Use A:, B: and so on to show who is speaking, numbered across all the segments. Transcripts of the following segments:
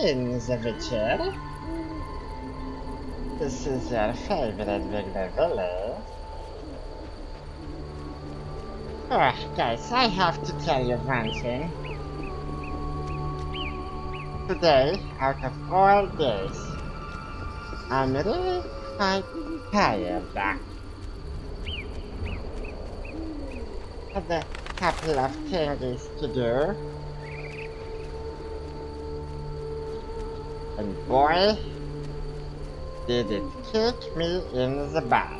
A: in the Witcher. This is your favorite Wiggly Willy. Oh, guys, I have to tell you one thing. Today, out of all days, I'm really quite tired. Had a couple of things to do. And boy, did it kick me in the butt.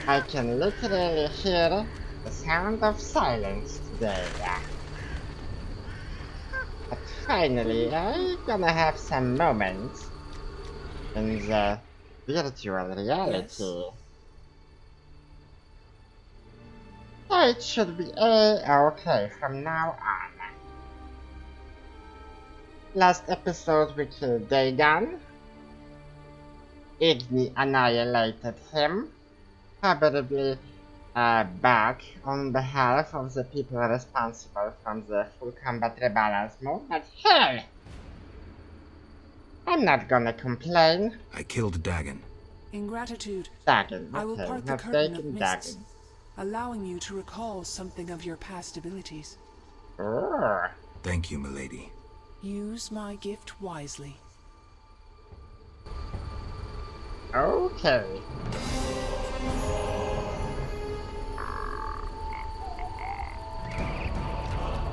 A: I can literally hear the sound of silence today. But finally, I'm gonna have some moments in the virtual reality. Yes. So it should be okay from now on. Last episode we killed Dagon. Igni annihilated him. Probably back on behalf of the people responsible from the full Combat Rebalance move, but hell! I'm not gonna complain.
B: I killed Dagon.
C: In gratitude,
A: Dagon, okay,
C: I will part the curtain of mists, allowing you to recall something of your past abilities.
B: Thank you, milady.
C: Use my gift wisely.
A: Okay.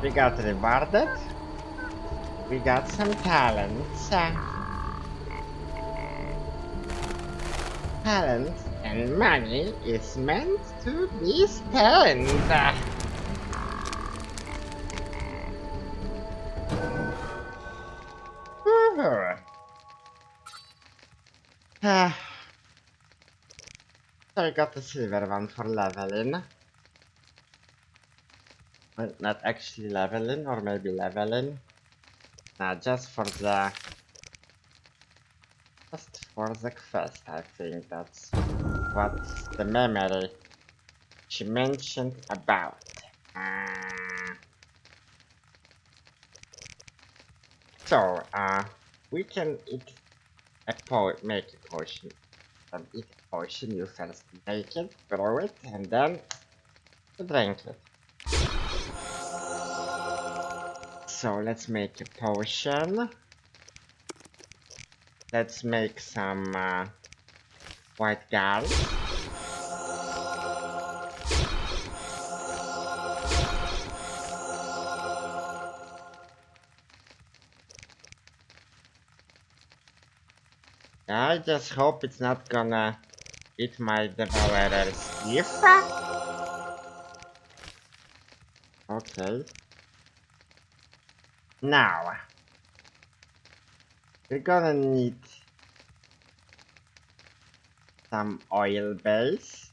A: We got rewarded. We got some talents. Talent and money is meant to be spent. So I got the silver one for leveling. Well, not actually leveling, or maybe leveling. Nah, just for the quest, I think that's what the memory she mentioned about. So, we can make a potion. Eat a potion, you first make it, brew it, and then drink it. So let's make a potion. Let's make some white gall. I just hope it's not gonna eat my devourer's gift. Okay. Now, we're gonna need some oil base.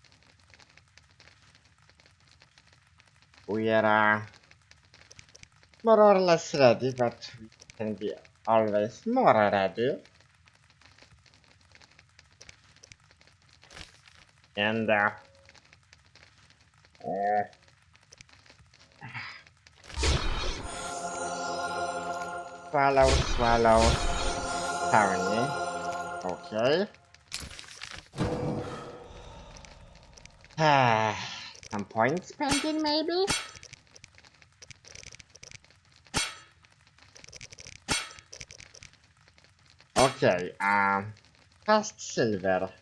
A: We are more or less ready, but we can be always more ready. And swallow, Tony. Okay. Some point spending, maybe? Okay, fast silver.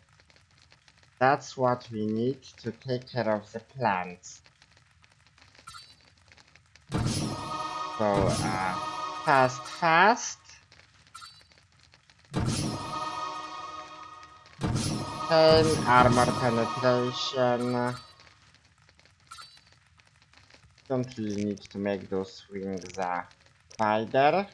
A: That's what we need to take care of the plants. So, fast. Pain, armor penetration. Don't really need to make those wings wider.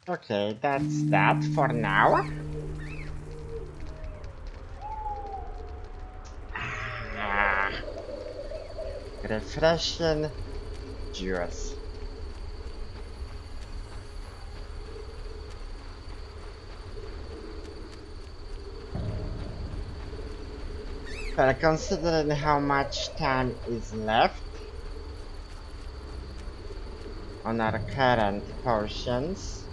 A: Okay, that's that for now. Refreshing juice. Well, considering how much time is left on our current portions,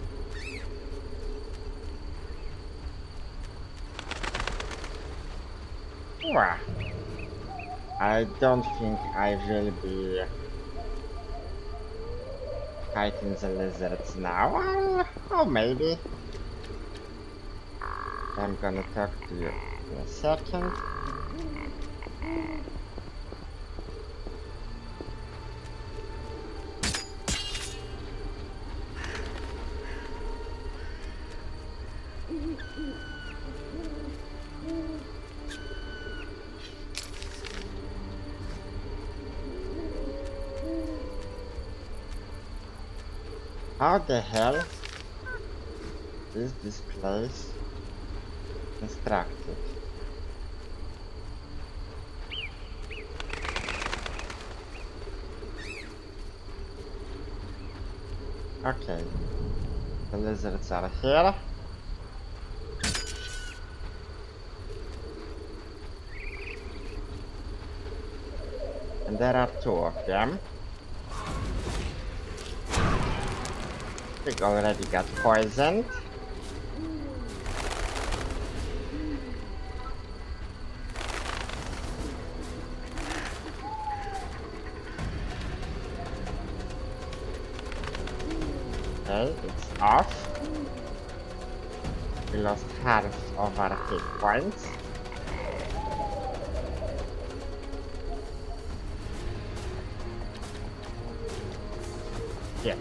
A: well, I don't think I will be fighting the lizards now. Or maybe. I'm gonna talk to you in a second. How the hell is this place constructed? Okay, the lizards are here. And there are 2 of them. They already got poisoned. Okay, it's off. We lost half of our hit points. Yes.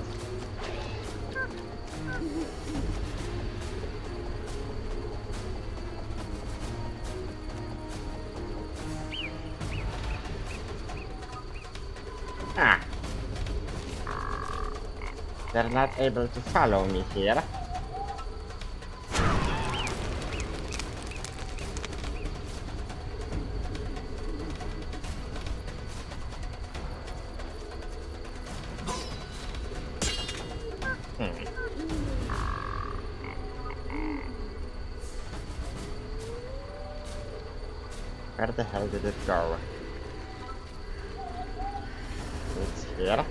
A: Ah. They're not able to follow me here. Where the hell did it go? It's here.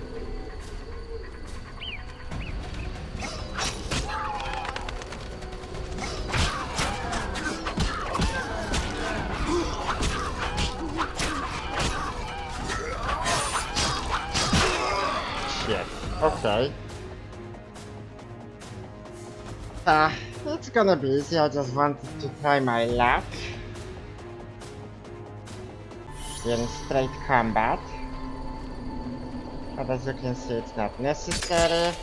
A: Shit. Okay. It's gonna be easy. I just wanted to try my luck in straight combat, but as you can see, it's not necessary.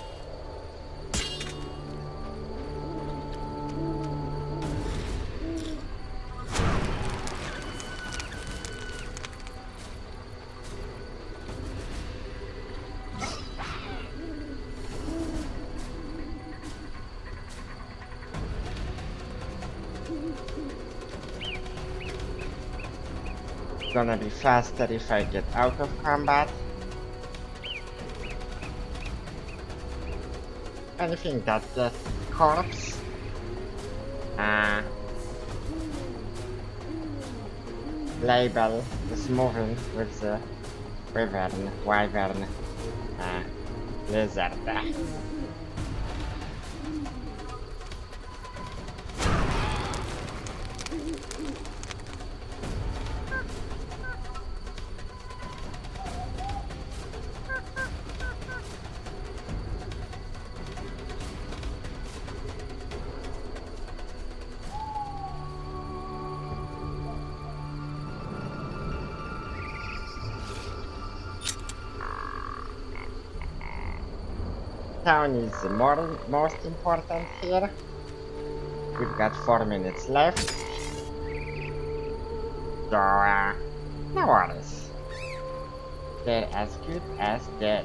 A: Gonna be faster if I get out of combat. Anything that the corpse label is moving with the wyvern lizard. Town is the most important here. We've got 4 minutes left. So, no worries. They're as good as dead.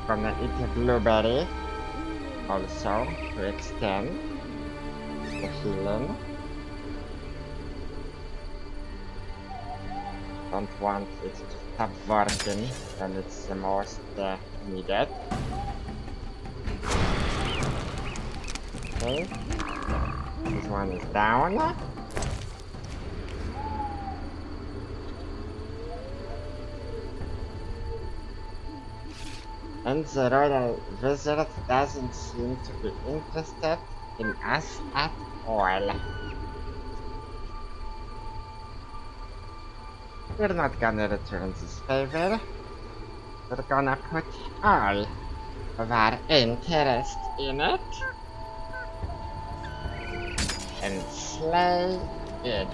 A: Gonna eat a blueberry also to extend the healing. Don't want it to stop working when it's the most needed. Okay, this one is down. And the royal wizard doesn't seem to be interested in us at all. We're not gonna return this favor. We're gonna put all of our interest in it and slay it.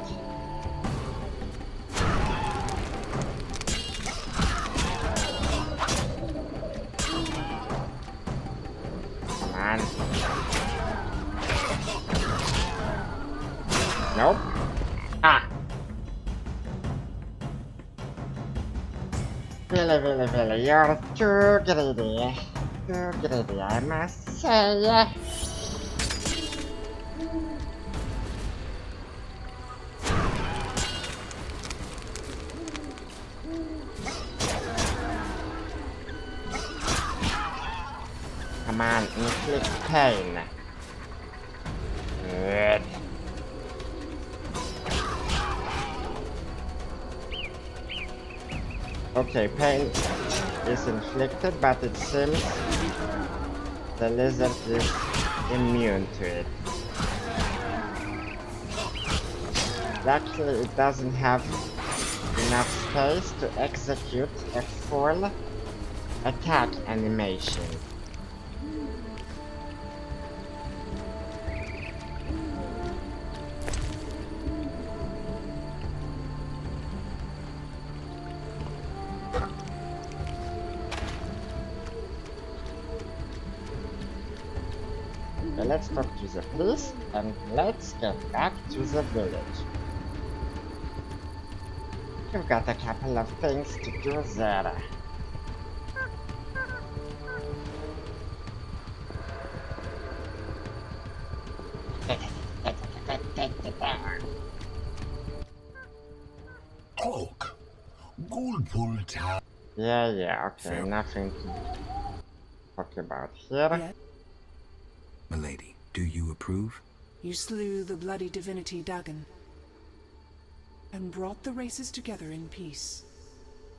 A: Come on. Nope. Ah! Willy, you're too greedy. Too greedy, I must say. Come on, inflict pain. Good. Okay, pain is inflicted, but it seems the lizard is immune to it. Luckily, it doesn't have enough space to execute a full attack animation. Let's talk to the priest and let's get back to the village. You've got a couple of things to do there.
B: Talk. Gold tower.
A: Yeah, okay, nothing to talk about here.
C: Yet
B: Milady, do you approve?
C: you slew the bloody divinity Dagon and brought the races together in peace.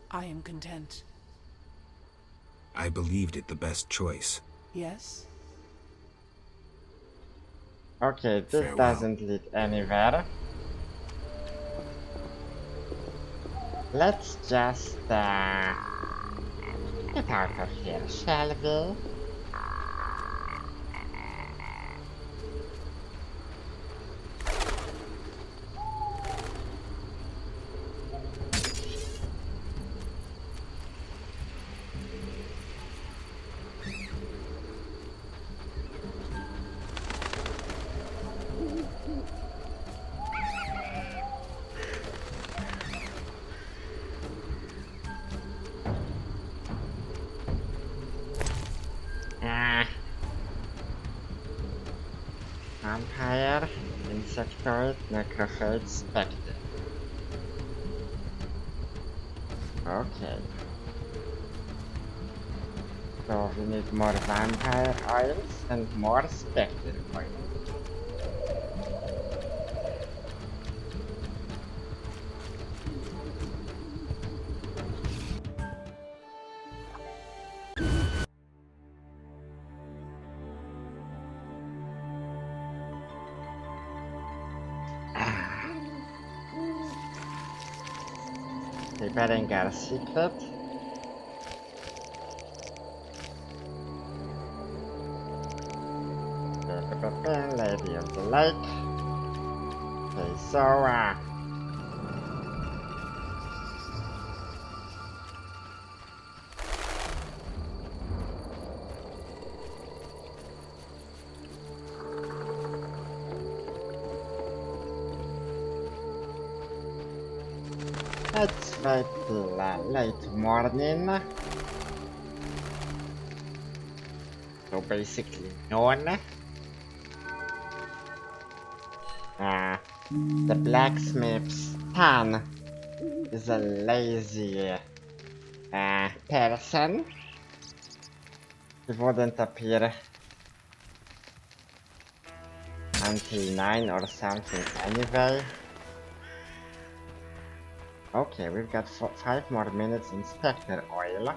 C: I am content.
B: I believed it the best choice.
C: Yes?
A: Okay, this
B: Farewell.
A: doesn't lead anywhere. Let's just get out of here, shall we? Vampire, insectoid, necrophage, spectre. Okay. So we need more vampire oils and more spectre oils. Preparing our secret. Lady of the Lake. Okay, so let's wait till late morning. So basically none. The blacksmith's son is a lazy person. He wouldn't appear until 9 or something anyway. Okay, we've got 5 more minutes in Spectre oil.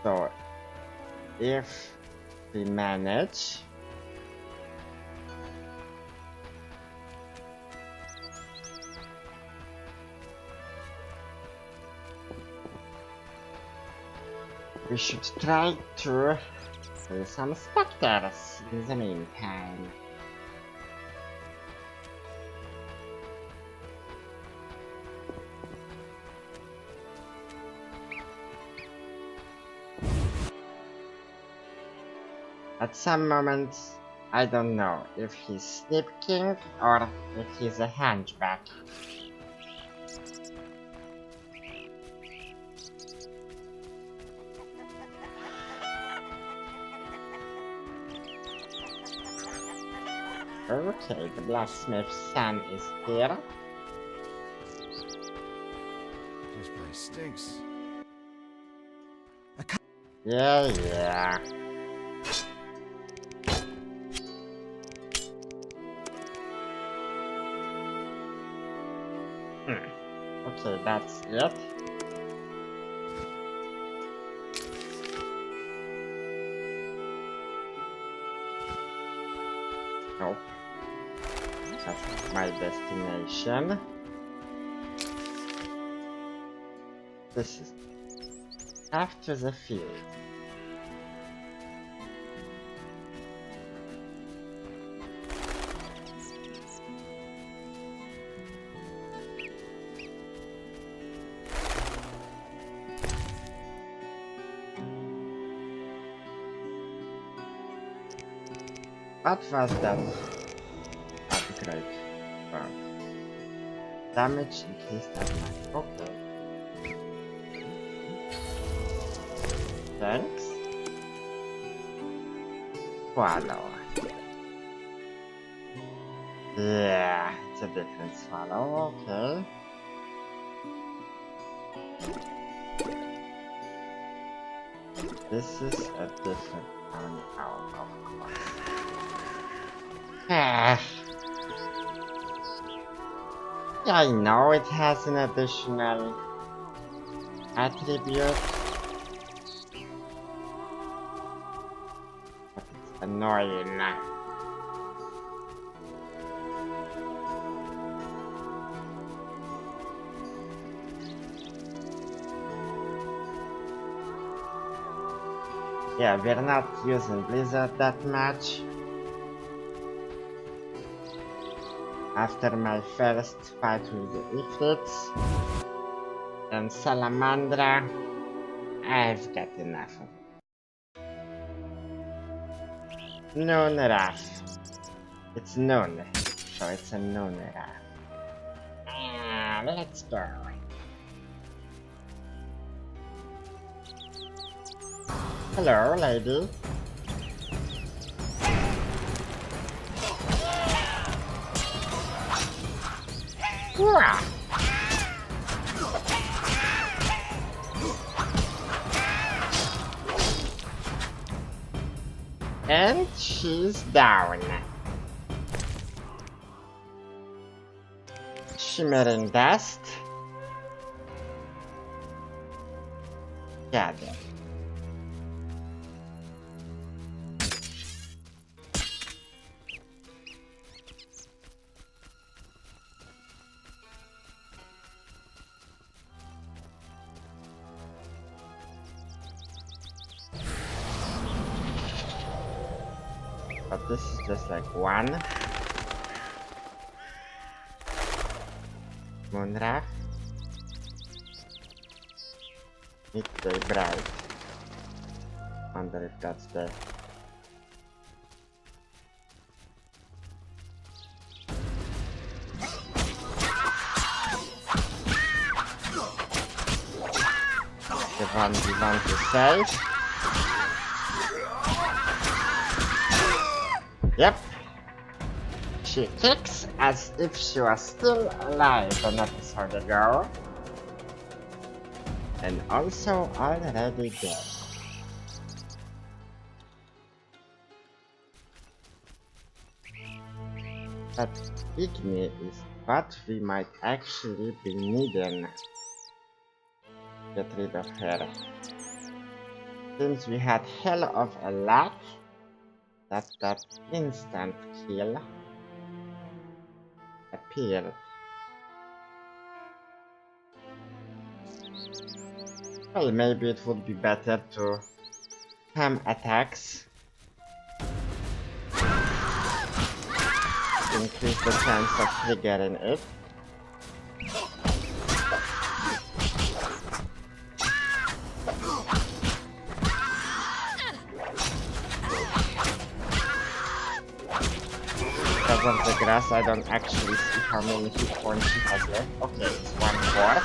A: So, if we manage... we should try to kill some specters in the meantime. At some moments, I don't know if he's Snip King or if he's a hunchback. Okay, the blacksmith's son is here.
B: This place stinks.
A: Yeah. Okay, that's it. Nope. That's my destination. This is after the field. What was that upgrade from? Damage increased attack. Okay. Thanks. Swallow. Yeah, it's a different swallow, okay. This is a different one, of course. Yeah, I know it has an additional attribute, but it's annoying. Yeah, we're not using Blizzard that much. After my first fight with the Ifrits and Salamandra, I've got enough of it. Noon Rush. It's noon, so it's a noon rush. Let's go. Hello, lady. And she's down. Shimmering dust. Gather. But this is just like one Moonrak. Midday Bright. Wonder if that's the one we want to save. Yep. She kicks as if she was still alive an episode ago. And also already dead. That pygmy is what we might actually be needing. Get rid of her. Since we had hell of a lot, that's that instant kill appeared. Well, maybe it would be better to ham attacks. Increase the chance of triggering it. Because of the grass, I don't actually see how many hit points she has left. Okay, it's 1/4.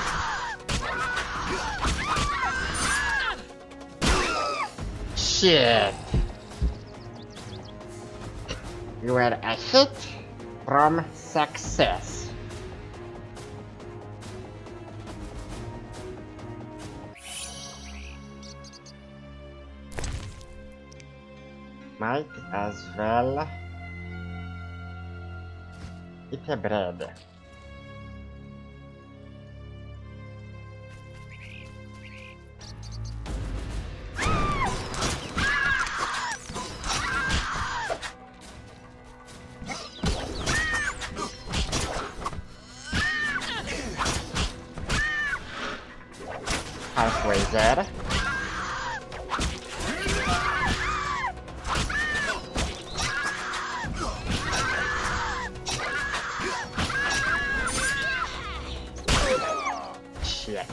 A: Shit! You were a hit from success. Might as well eat a bread. Halfway there. Shit.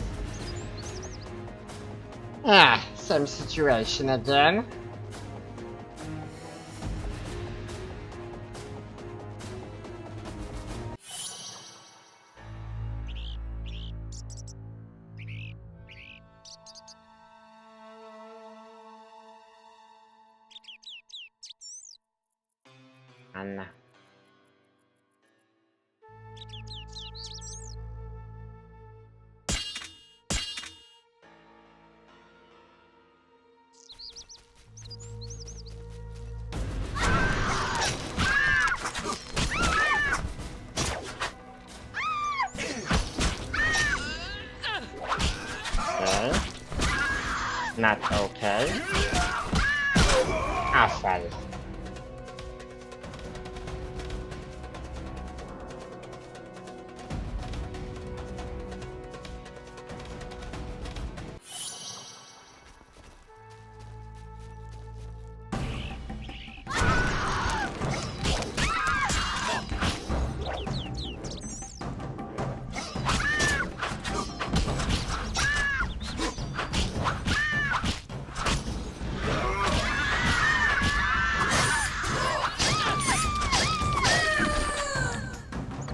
A: Ah, same situation again. Anna. Okay. Not okay. Awful.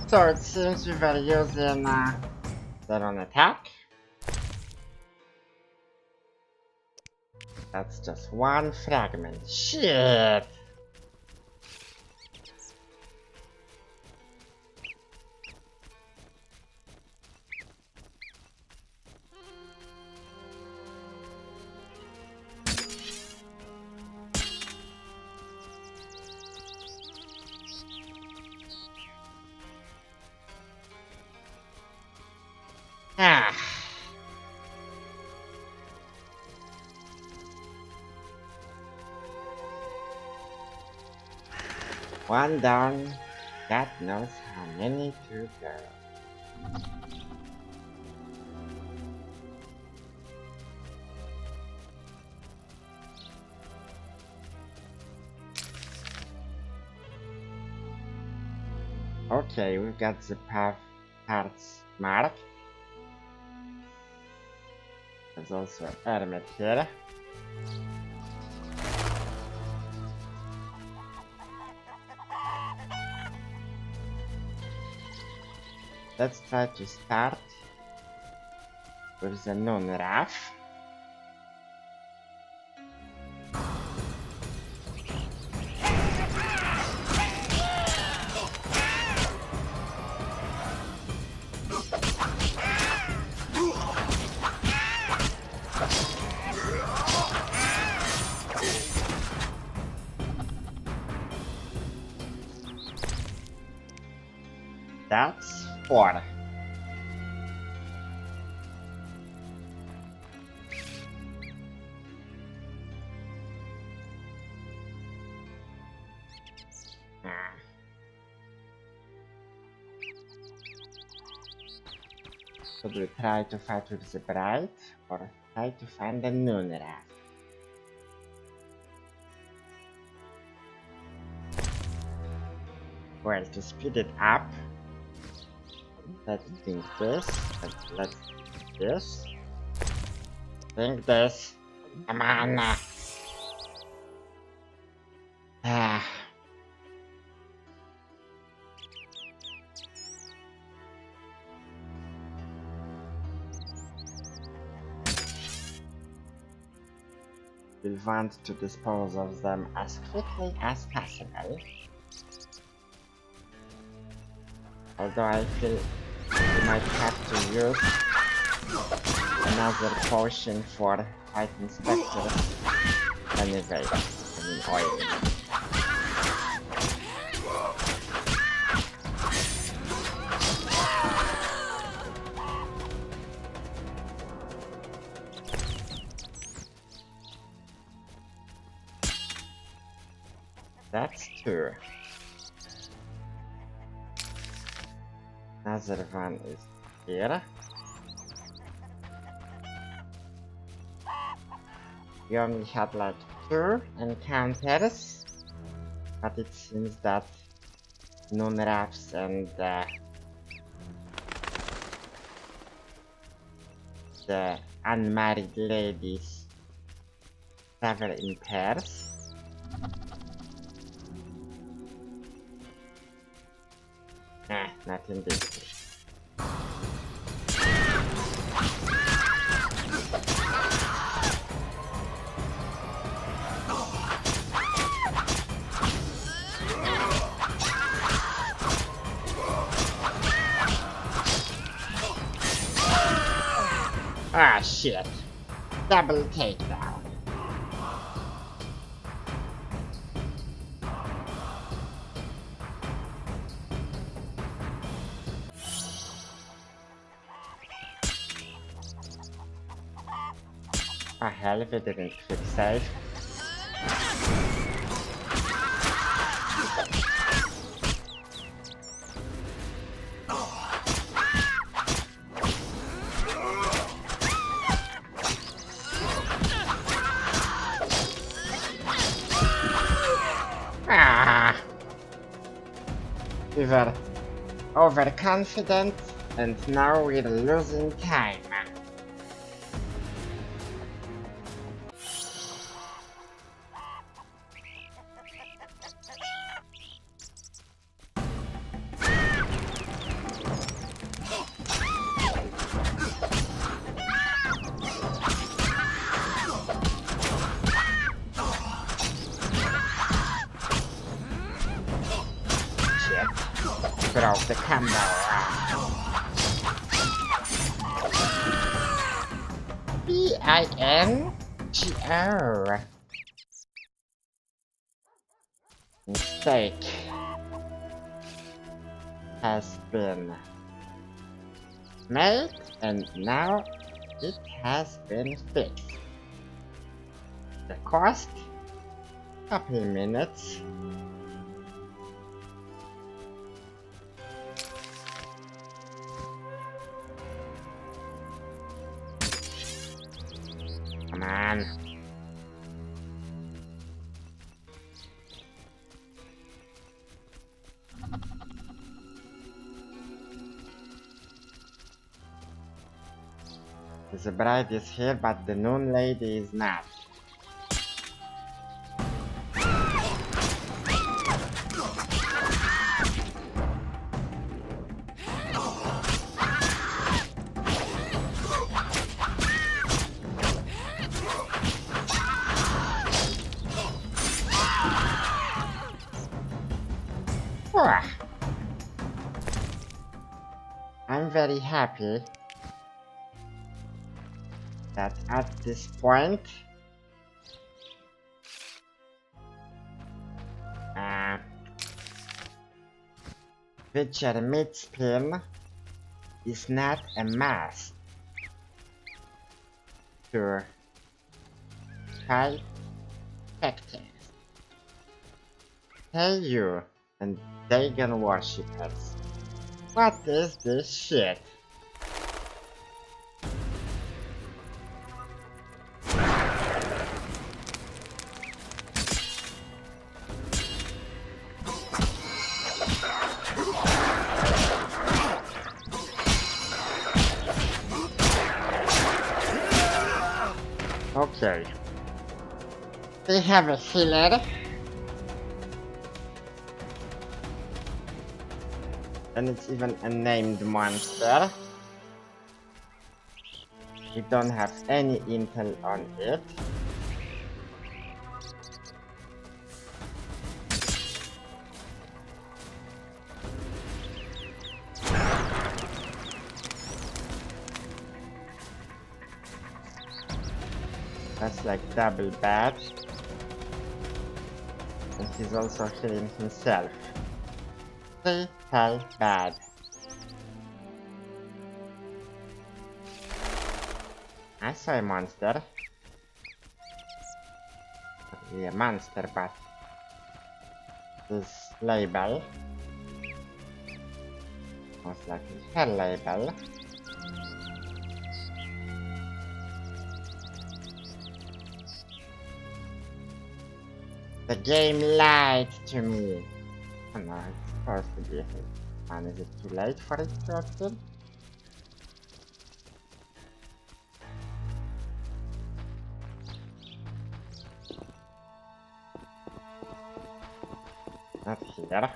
A: So it seems we were using their own attack. That's just one fragment. Shit! Ah. One down. God knows how many to go. Okay, we've got the parts marked. There's also an helmet here. Let's try to start with the non-RAF. That's 4. Should we try to fight with the bride or try to find the noon raft? Well, to speed it up, let's think this, and let's think this. Think this. Come on. We want to dispose of them as quickly as possible. Although I feel we might have to use another potion for fighting specters. Anyway, I mean oil. That's 2. Another one is here. We only had like 2 encounters, but it seems that noon rafts and the unmarried ladies travel in pairs. Nah, not in this case. Ah, shit. Double takedown. Oh hell, if it didn't quick save. We were overconfident and now we're losing time. Broke the combo. BINGO. Mistake has been made and now it has been fixed. The cost? Couple minutes. Come on. The bride is here, but the noon lady is not. I'm very happy that at this point Witcher Midspin is not a mask to fight spectators. Hey you, and Dagon worshippers. What is this shit? Okay. They have a healer. And it's even a named monster. We don't have any intel on it. That's like double bad. And he's also healing himself. 3 hell bad. I saw a monster. Not really a monster, but this label. Most likely her label. The game lied to me. Oh no, it's supposed to be here. And is it too late for it to open? Not here.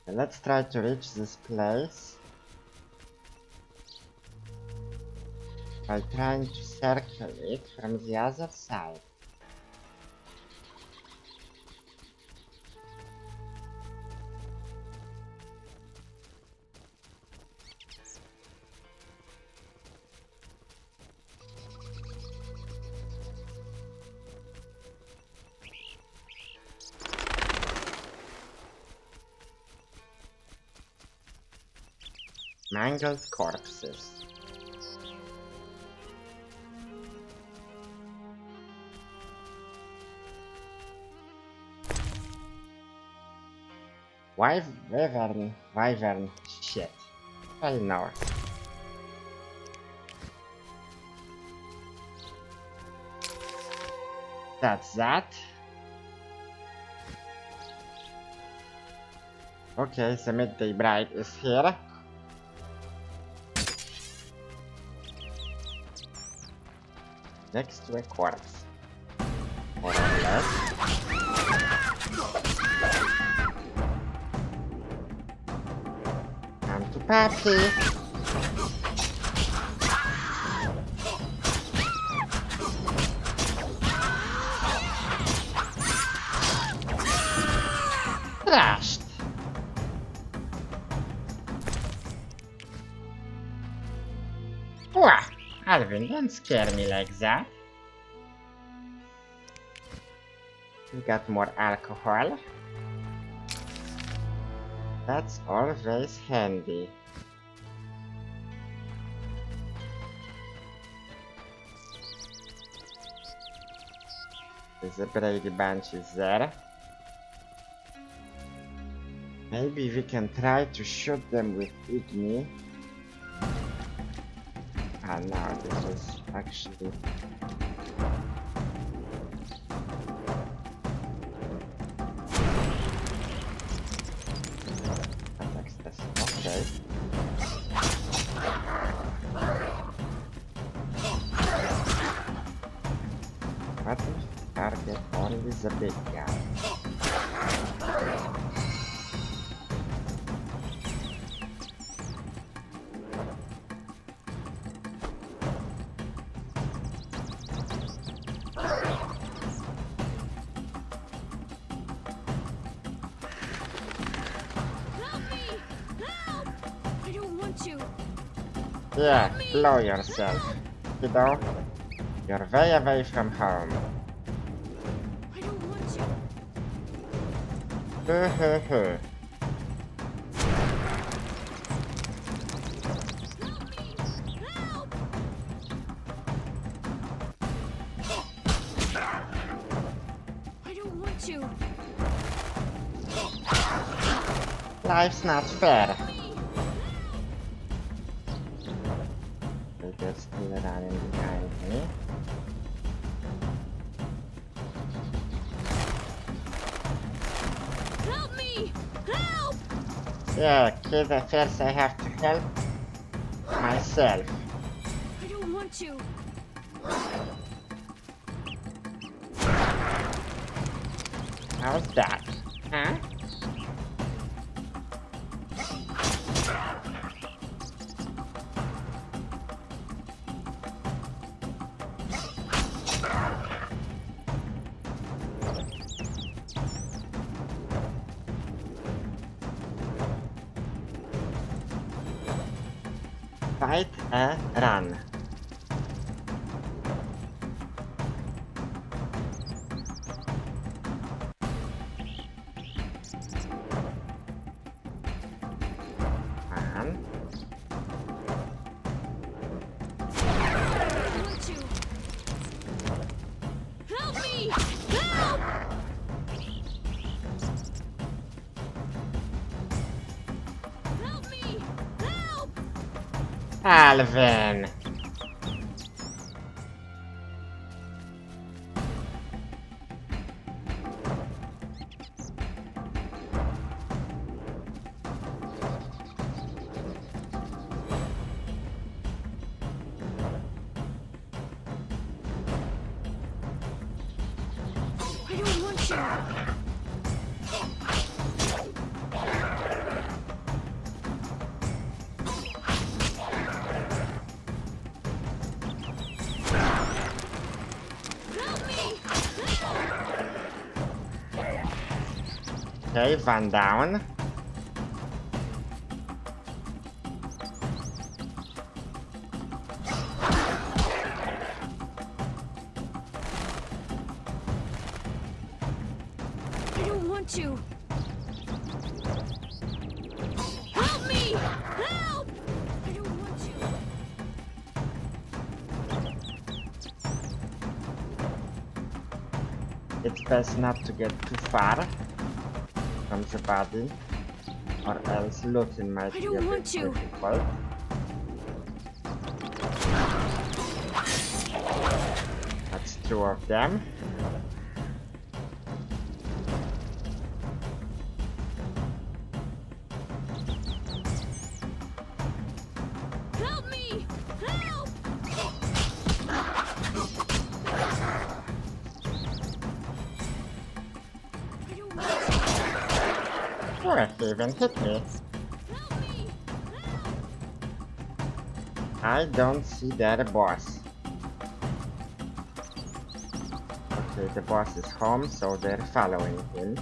A: Okay, let's try to reach this place by trying to circle it from the other side. Mangled corpses. Wyvern, shit. Hell no. That's that. Okay, so Midday Bride is here. Next to a corpse. More or less. Time to party. Crashed. Wah! Alvin, don't scare me like that. We got more alcohol. That's always handy. There's a Brady Bunch is there. Maybe we can try to shoot them with Igni. Ah no, this is actually... Okay. But we target only the big guy. Yeah, blow yourself. kiddo. You're way away from home.
C: I don't want you.
A: Hoo hoo hoo.
C: Help! I don't want you.
A: Life's not fair. They're still running behind me.
C: Help me! Help!
A: Yeah, kid, at first I have to help myself.
C: I don't want you.
A: How's that? Huh? Fight a run. Run.
C: I don't want you. Help me! Help! Help me! Help!
A: Alvin!
C: I don't want you. Help me!
A: Okay, one down.
C: I don't want you. Help me! Help! I don't want you.
A: It's best not to get too far from the body, or else looting might
C: I
A: be a
C: don't
A: bit
C: want you.
A: difficult. That's two of them.
C: Help me! Help! I don't want you.
A: Oh, he even hit me.
C: Help me! Help!
A: I don't see that boss. Okay, the boss is home, so they're following him.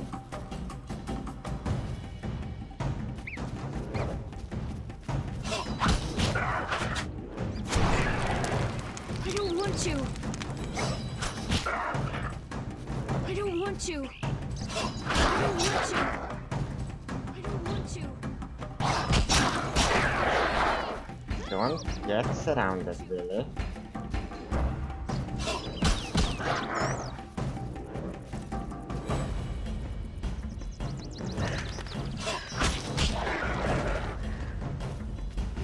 C: I don't want you. I don't want you. I don't want you. I don't want you.
A: Don't get surrounded, Willy.
C: I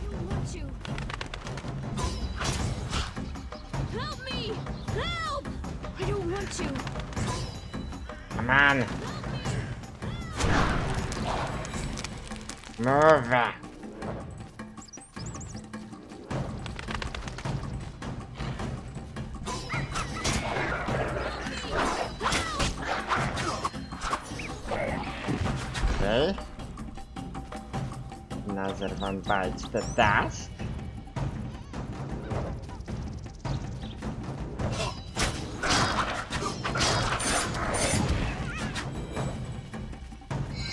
C: don't want you. Help me! Help! I don't want you.
A: Come on! Move! Okay. Another one bites the dust.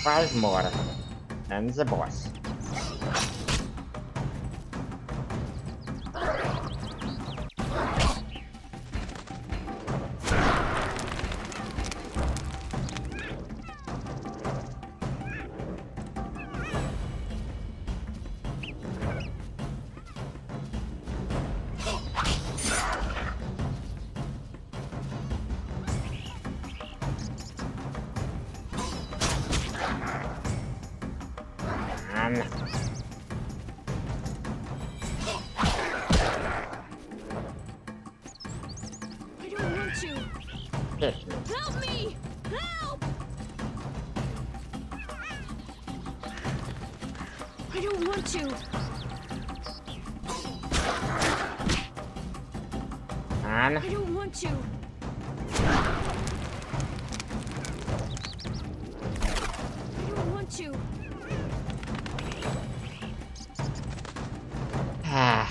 A: Five more. And the boss. on.
D: I don't want to.
A: Pick me.
D: Help me! Help! I don't want to.
A: On.
D: I don't want to. I don't want to.
A: Ah.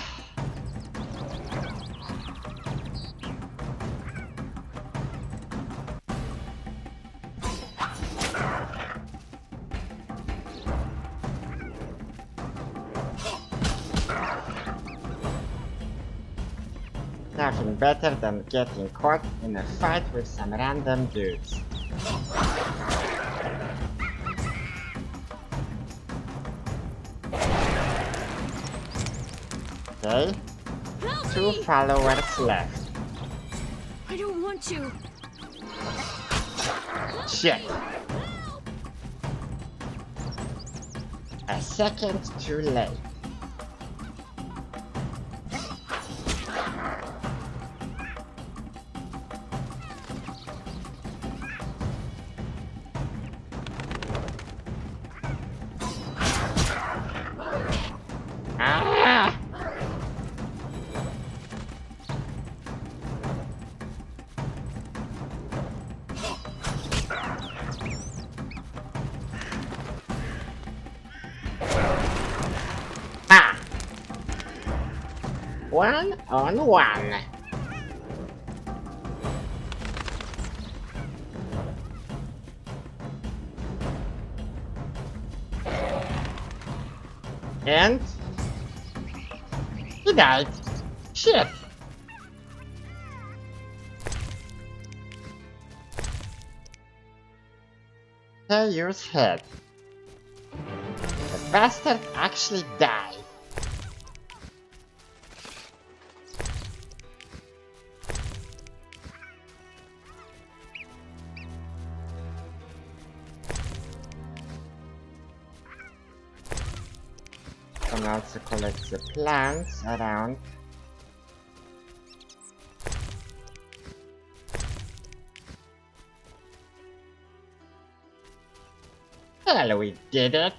A: Nothing better than getting caught in a fight with some random dudes. Okay,
D: Help
A: 2
D: me!
A: followers left.
D: I don't want to.
A: Shit. A second too late. Ah! Ah! 1-on-1. And he died. Shit. Use head. The bastard actually died. Can also collect the plants around. Well, we did it.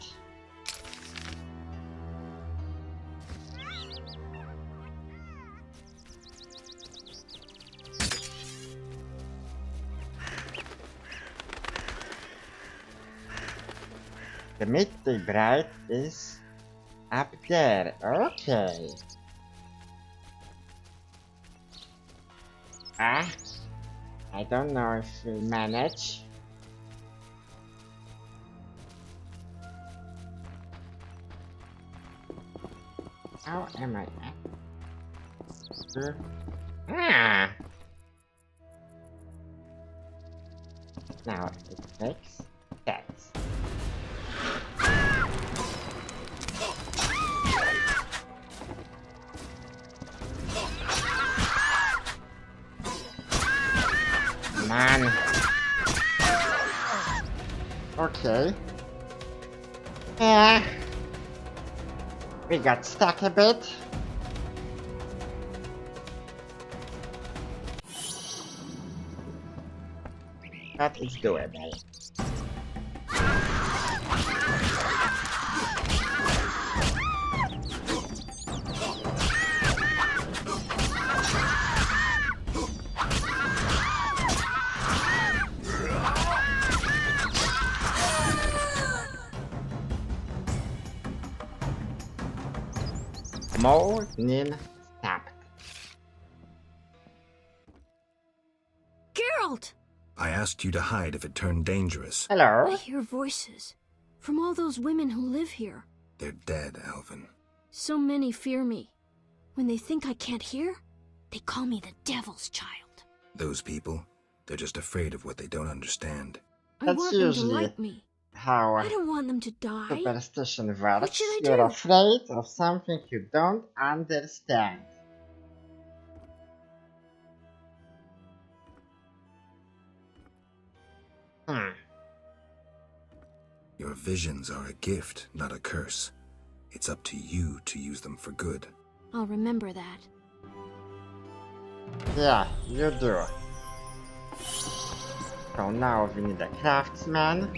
A: The midday bright is up there. Okay. I don't know if we'll manage. How am I at? Ah! Now it makes sense. Come on. Okay. Yeah. We got stuck a bit. But it's doable. Morning stopped.
D: Geralt!
B: I asked you to hide if it turned dangerous.
D: I
A: Hello.
D: hear voices from all those women who live here.
B: They're dead, Alvin.
D: So many fear me. When they think I can't hear, they call me the Devil's Child.
B: Those people, they're just afraid of what they don't understand.
D: I
A: That's
D: want them to
A: usually
D: like me.
A: how
D: I don't want them to die.
A: superstition
D: What
A: works.
D: should I
A: You're
D: do?
A: afraid of something you don't understand.
B: Your visions are a gift, not a curse. It's up to you to use them for good.
D: I'll remember that.
A: Yeah, you do. So now we need a craftsman.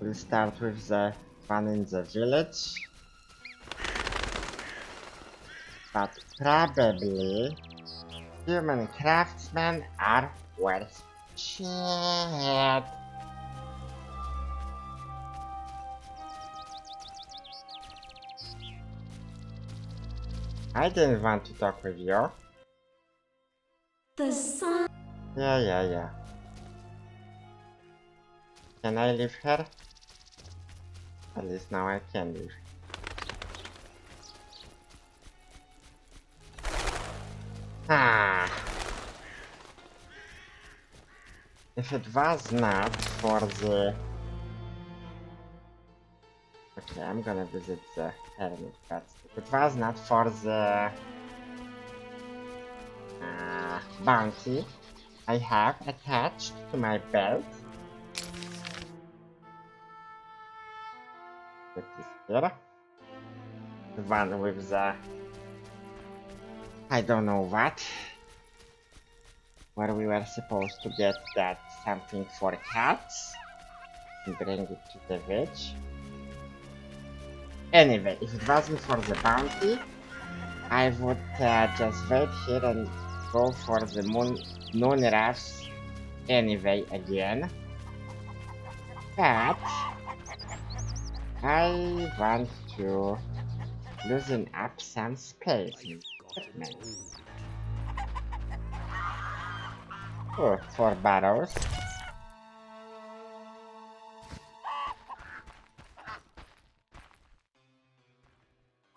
A: We'll start with the one in the village. But probably human craftsmen are worth shit. I didn't want to talk with you.
D: The sun.
A: Yeah. Can I leave her? At least now I can leave. If it was not for the... Okay, I'm gonna visit the hermit, but if it was not for the bounty I have attached to my belt. It is here. The one with the... I don't know what. Where we were supposed to get that something for cats. And bring it to the village. Anyway, if it wasn't for the bounty, I would just wait here and go for the moon rafts anyway again. But I want to loosen up some space in equipment. Oh, 4 barrels.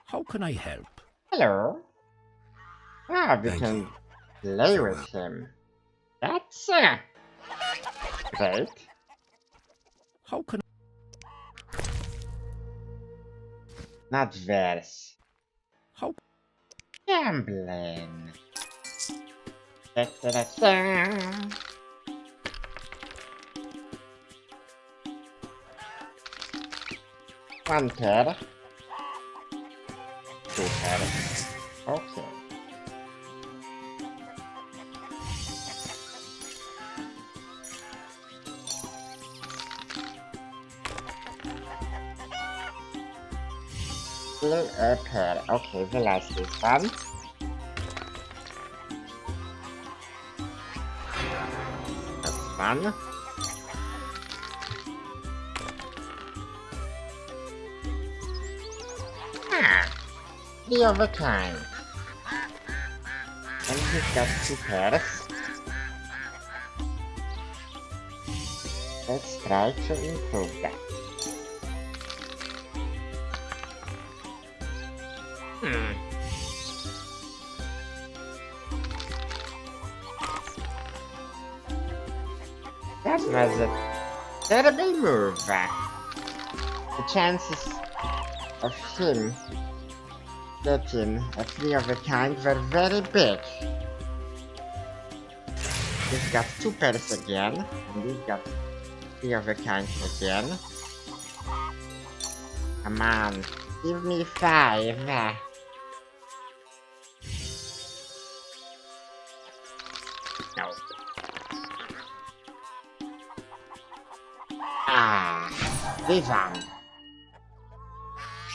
E: How can I help?
A: Hello. Ah, we
B: Thank
A: can
B: you.
A: play with him. That's great.
E: How can
A: Not verse.
E: How
A: Gambling. Da, da, da, da. One pair. 2 pairs. Okay. Still a pair. Okay, the last is one. That's one. Ah, 3 of a kind. And he's got 2 pairs. Let's try to improve that. That was a terrible move. The chances of him getting a 3 of a kind were very big. He's got 2 pairs again, and he's got 3 of a kind again. Come on, give me 5. No. We won.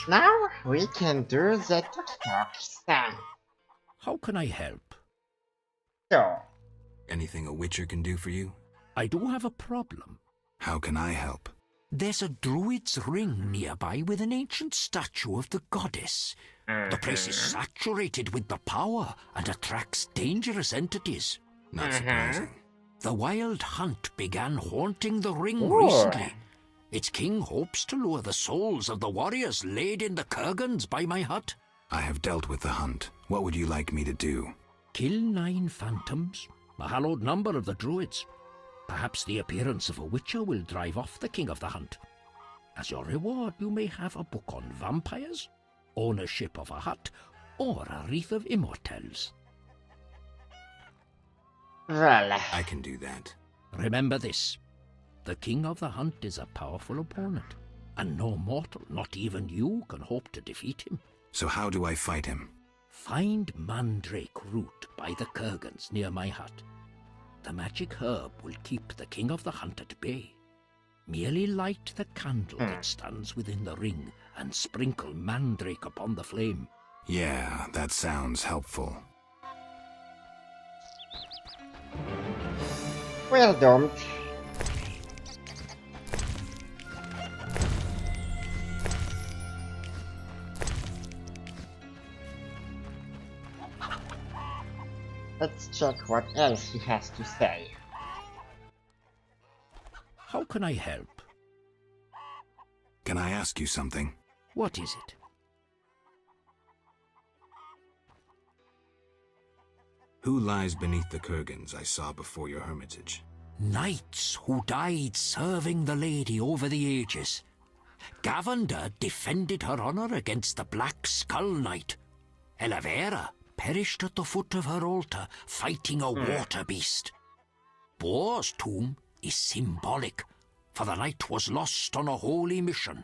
A: Now we can do the tuk-tuk stand.
E: How can I help?
A: So,
B: Anything a witcher can do for you?
E: I do have a problem.
B: How can I help?
F: There's a druid's ring nearby with an ancient statue of the goddess. The place is saturated with the power and attracts dangerous entities.
B: Not surprising.
F: The wild hunt began haunting the ring
A: Ooh.
F: recently. Its king hopes to lure the souls of the warriors laid in the kurgans by my hut.
B: I have dealt with the hunt. What would you like me to do?
F: Kill 9 phantoms, a hallowed number of the druids. Perhaps the appearance of a witcher will drive off the king of the hunt. As your reward, you may have a book on vampires, ownership of a hut, or a wreath of immortelles.
A: Well,
B: I can do that.
F: Remember this. The King of the Hunt is a powerful opponent, and no mortal, not even you, can hope to defeat him.
B: So how do I fight him?
F: Find mandrake root by the kurgans near my hut. The magic herb will keep the King of the Hunt at bay. Merely light the candle that stands within the ring and sprinkle mandrake upon the flame.
B: Yeah, that sounds helpful.
A: well done. Let's check what else he has to say.
F: How can I help?
B: Can I ask you something?
F: What is it?
B: Who lies beneath the kurgans I saw before your hermitage?
F: Knights who died serving the lady over the ages. Gavanda defended her honour against the Black Skull Knight. Elavera perished at the foot of her altar, fighting a water beast. Boar's tomb is symbolic, for the knight was lost on a holy mission.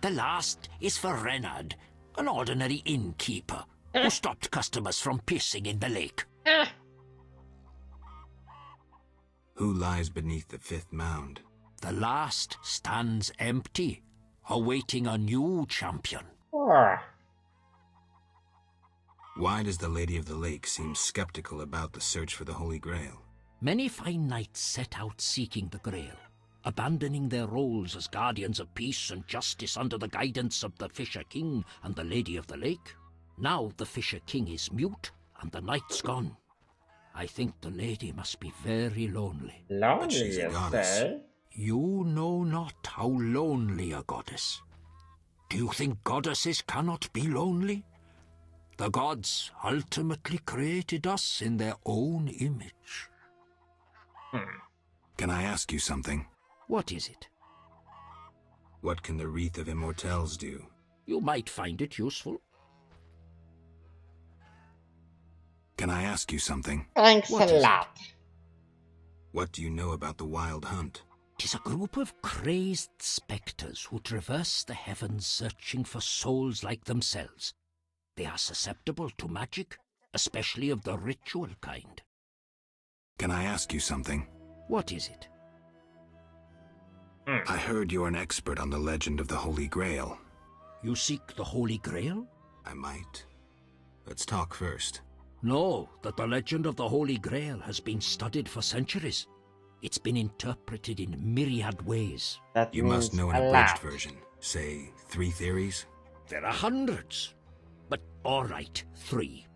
F: The last is for Renard, an ordinary innkeeper, who stopped customers from pissing in the lake.
B: Who lies beneath the fifth mound?
F: The last stands empty, awaiting a new champion.
A: Oh,
B: Why does the Lady of the Lake seem skeptical about the search for the Holy Grail?
F: Many fine knights set out seeking the Grail, abandoning their roles as guardians of peace and justice under the guidance of the Fisher King and the Lady of the Lake. Now the Fisher King is mute and the knight's gone. I think the lady must be very lonely.
A: lonely,
B: she's a
A: you
B: goddess.
A: say?
F: You know not how lonely a goddess. Do you think goddesses cannot be lonely? The gods ultimately created us in their own image.
B: Can I ask you something?
F: What is it?
B: What can the Wreath of Immortelles do?
F: You might find it useful.
B: Can I ask you something?
A: Thanks
F: What
A: a
F: is it?
A: lot.
B: What do you know about the Wild Hunt?
F: 'Tis a group of crazed spectres who traverse the heavens searching for souls like themselves. They are susceptible to magic, especially of the ritual kind.
B: Can I ask you something?
F: What is it?
B: I heard you're an expert on the legend of the Holy Grail.
F: You seek the Holy Grail?
B: I might. Let's talk first.
F: Know that the legend of the Holy Grail has been studied for centuries. It's been interpreted in myriad ways.
A: That
B: You
A: means
B: must know an
A: a
B: abridged
A: lot.
B: version. Say, 3 theories?
F: There are hundreds. But all right, 3.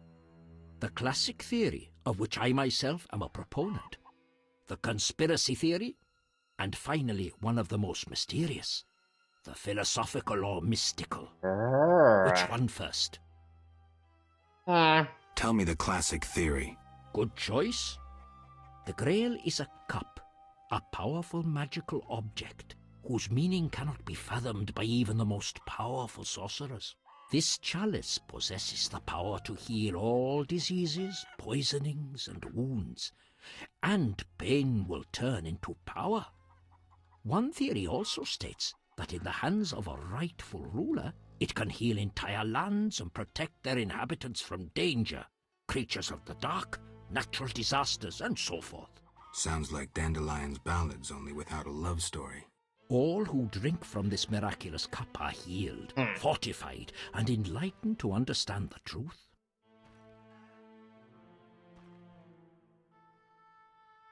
F: The classic theory, of which I myself am a proponent. The conspiracy theory. And finally, one of the most mysterious. The philosophical or mystical. Which one first?
B: Tell me the classic theory.
F: Good choice. The Grail is a cup, a powerful magical object, whose meaning cannot be fathomed by even the most powerful sorcerers. This chalice possesses the power to heal all diseases, poisonings, and wounds, and pain will turn into power. One theory also states that in the hands of a rightful ruler, it can heal entire lands and protect their inhabitants from danger, creatures of the dark, natural disasters, and so forth.
B: Sounds like Dandelion's ballads, only without a love story.
F: All who drink from this miraculous cup are healed, fortified, and enlightened to understand the truth.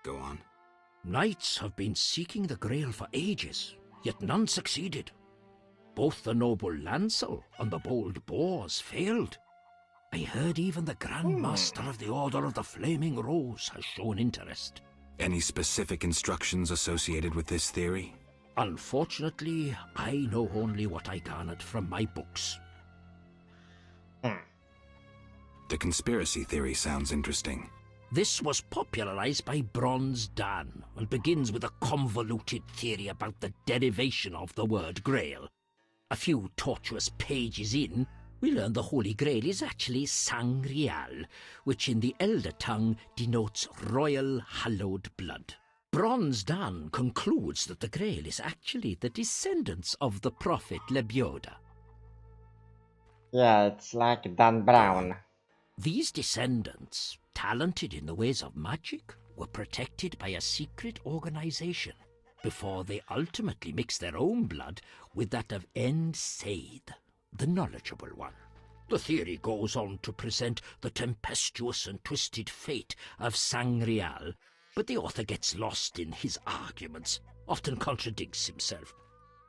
B: Go on.
F: Knights have been seeking the Grail for ages, yet none succeeded. Both the noble Lancel and the bold Boars failed. I heard even the Grand Master of the Order of the Flaming Rose has shown interest.
B: Any specific instructions associated with this theory?
F: Unfortunately, I know only what I garnered from my books.
B: The conspiracy theory sounds interesting.
F: This was popularized by Bronze Dan and begins with a convoluted theory about the derivation of the word Grail. A few tortuous pages in, we learn the Holy Grail is actually Sangreal, which in the Elder tongue denotes royal hallowed blood. Bronze Dan concludes that the Grail is actually the descendants of the prophet Lebioda.
A: Yeah, it's like Dan Brown.
F: These descendants, talented in the ways of magic, were protected by a secret organization before they ultimately mixed their own blood with that of End Said, the knowledgeable one. The theory goes on to present the tempestuous and twisted fate of Sangreal, but the author gets lost in his arguments, often contradicts himself.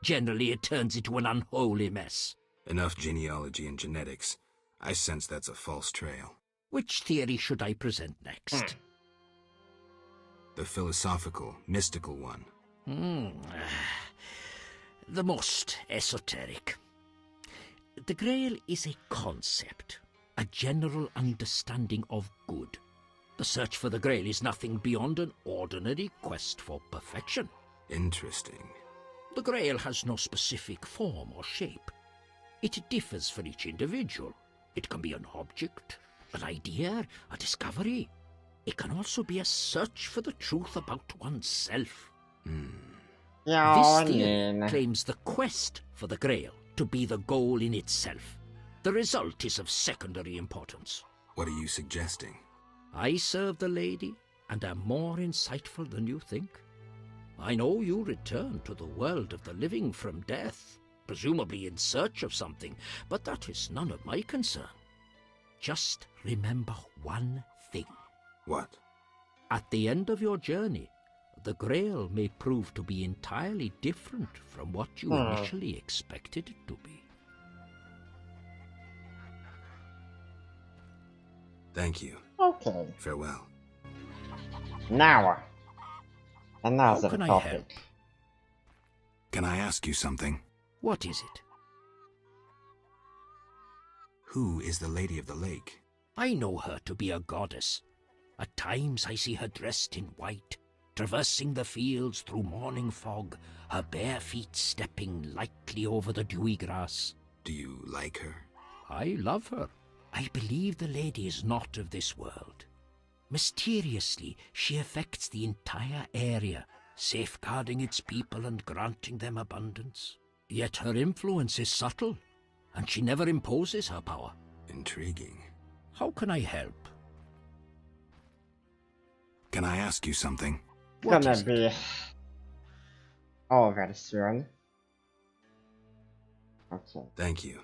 F: Generally, it turns into an unholy mess.
B: Enough genealogy and genetics. I sense that's a false trail.
F: Which theory should I present next?
B: The philosophical, mystical one.
F: The most esoteric. The Grail is a concept, a general understanding of good. The search for the Grail is nothing beyond an ordinary quest for perfection.
B: Interesting.
F: The Grail has no specific form or shape. It differs for each individual. It can be an object, an idea, a discovery. It can also be a search for the truth about oneself.
A: Ja,
F: This theory
A: niin.
F: claims the quest for the Grail to be the goal in itself. The result is of secondary importance.
B: What are you suggesting?
F: I serve the lady and am more insightful than you think. I know you return to the world of the living from death, presumably in search of something, but that is none of my concern. Just remember one thing.
B: What?
F: At the end of your journey, the Grail may prove to be entirely different from what you initially expected it to be.
B: Thank you.
A: Okay.
B: Farewell.
A: Now. Another
F: How can I
A: topic.
F: help?
B: Can I ask you something?
F: What is it?
B: Who is the Lady of the Lake?
F: I know her to be a goddess. At times I see her dressed in white, traversing the fields through morning fog, her bare feet stepping lightly over the dewy grass.
B: Do you like her?
F: I love her. I believe the lady is not of this world. Mysteriously, she affects the entire area, safeguarding its people and granting them abundance. Yet her influence is subtle, and she never imposes her power.
B: Intriguing.
F: How can I help?
B: Can I ask you something?
F: What
A: Gonna
F: is it?
A: be over soon. Okay.
B: Thank you.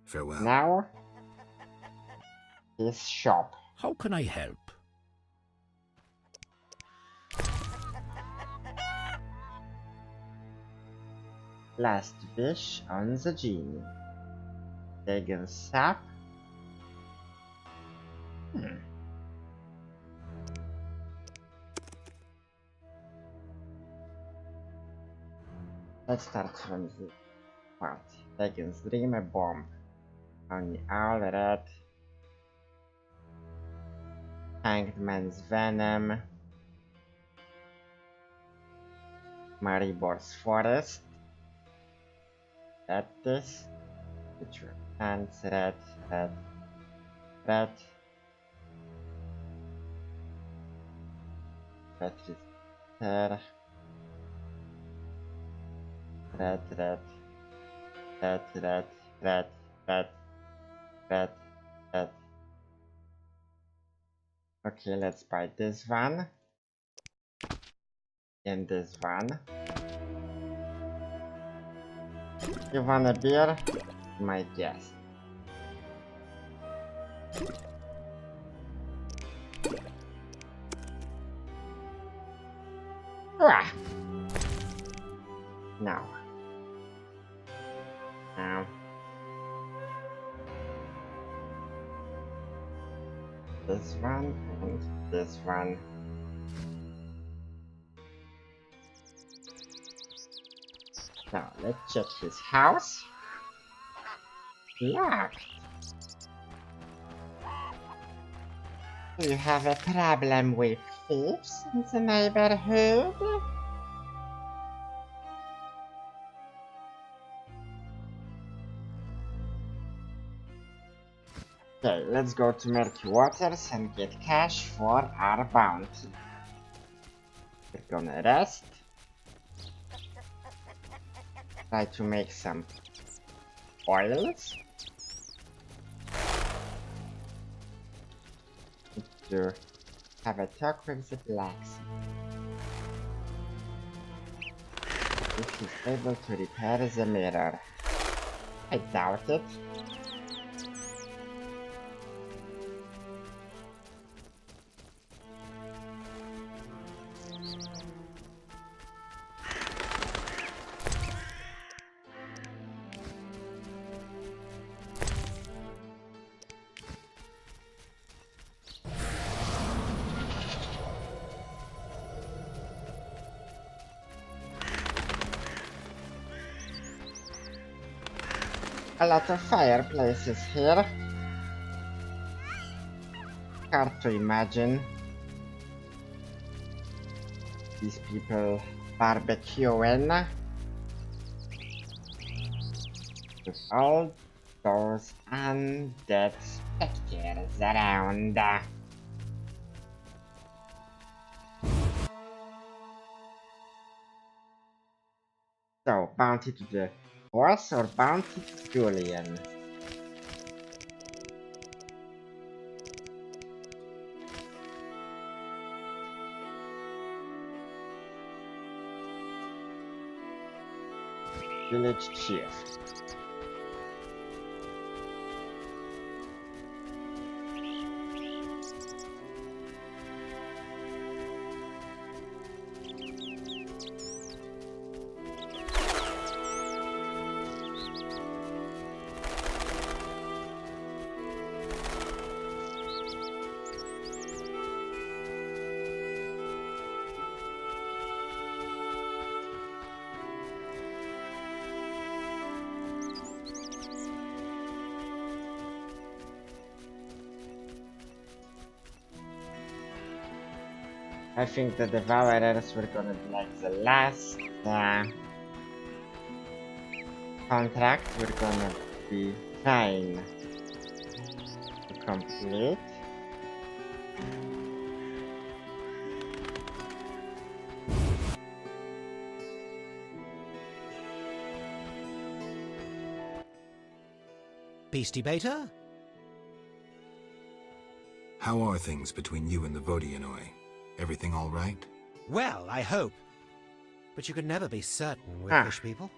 B: Farewell.
A: Now. His shop.
F: How can I help?
A: Last wish on the genie. Dragon sap. Let's start from the part. Dragon's dream, a bomb. On the owl, red. Hanged man's venom. Maribor's forest. Red this. Which hands red, red, red. Red is there. Red, red, red, red, red, red, red, red. Okay, let's buy this one. And this one. You want a beer? My guess. Ah! Now. Now. This one and this one. Now let's check his house. Locked. Do you have a problem with thieves in the neighborhood? Okay, let's go to Murky Waters and get cash for our bounty. We're gonna rest. Try to make some oils. To have a talk with the blacksmith. If he's able to repair the mirror. I doubt it. A lot of fireplaces here. Hard to imagine these people barbecuing with all those undead specters around. So, bounty to the boss or bounty to Julian? Village chief. I think the Devourers were gonna be like the last contract we're gonna be trying to complete.
G: Beastie Beta?
B: How are things between you and the Vodianoi? Everything all right?
G: Well, I hope. But you can never be certain with fish people.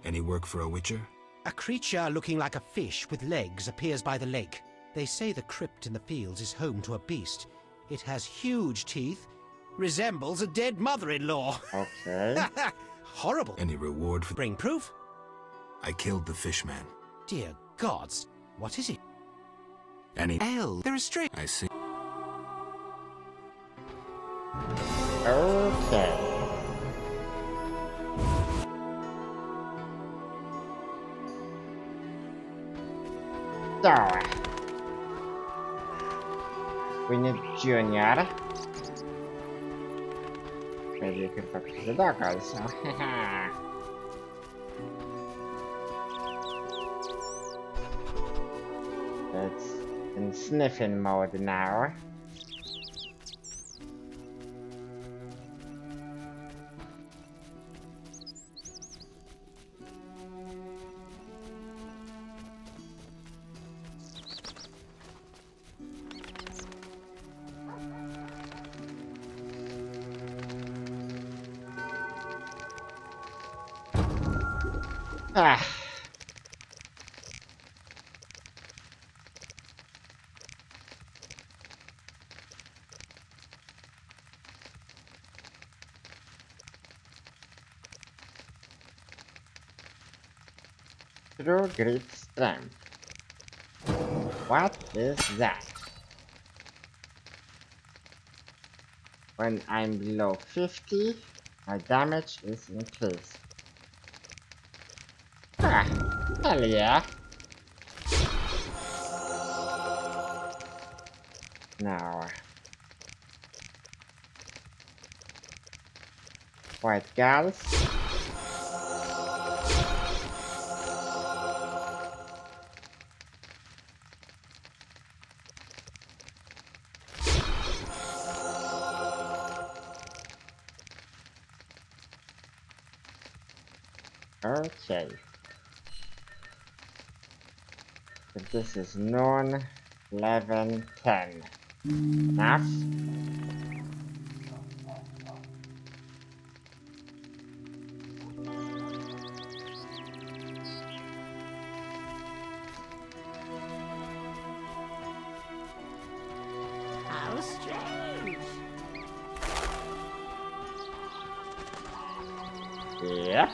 B: Any work for a witcher?
G: A creature looking like a fish with legs appears by the lake. They say the crypt in the fields is home to a beast. It has huge teeth, resembles a dead mother-in-law.
A: Okay.
G: Horrible.
B: Any reward for...
G: Bring proof?
B: I killed the fishman.
G: Dear gods, what is it?
B: Any...
G: Ale, there is string.
B: I see.
A: Okay. So we need Junior. Maybe you can talk to the dog also. It's in sniffing mode now. Ah. True grit strength. What is that? When I'm below 50, my damage is increased. Ah, hell yeah. Now, white girls. Okay. So this is noon, 11, 10. Enough?
D: How strange.
A: Yep.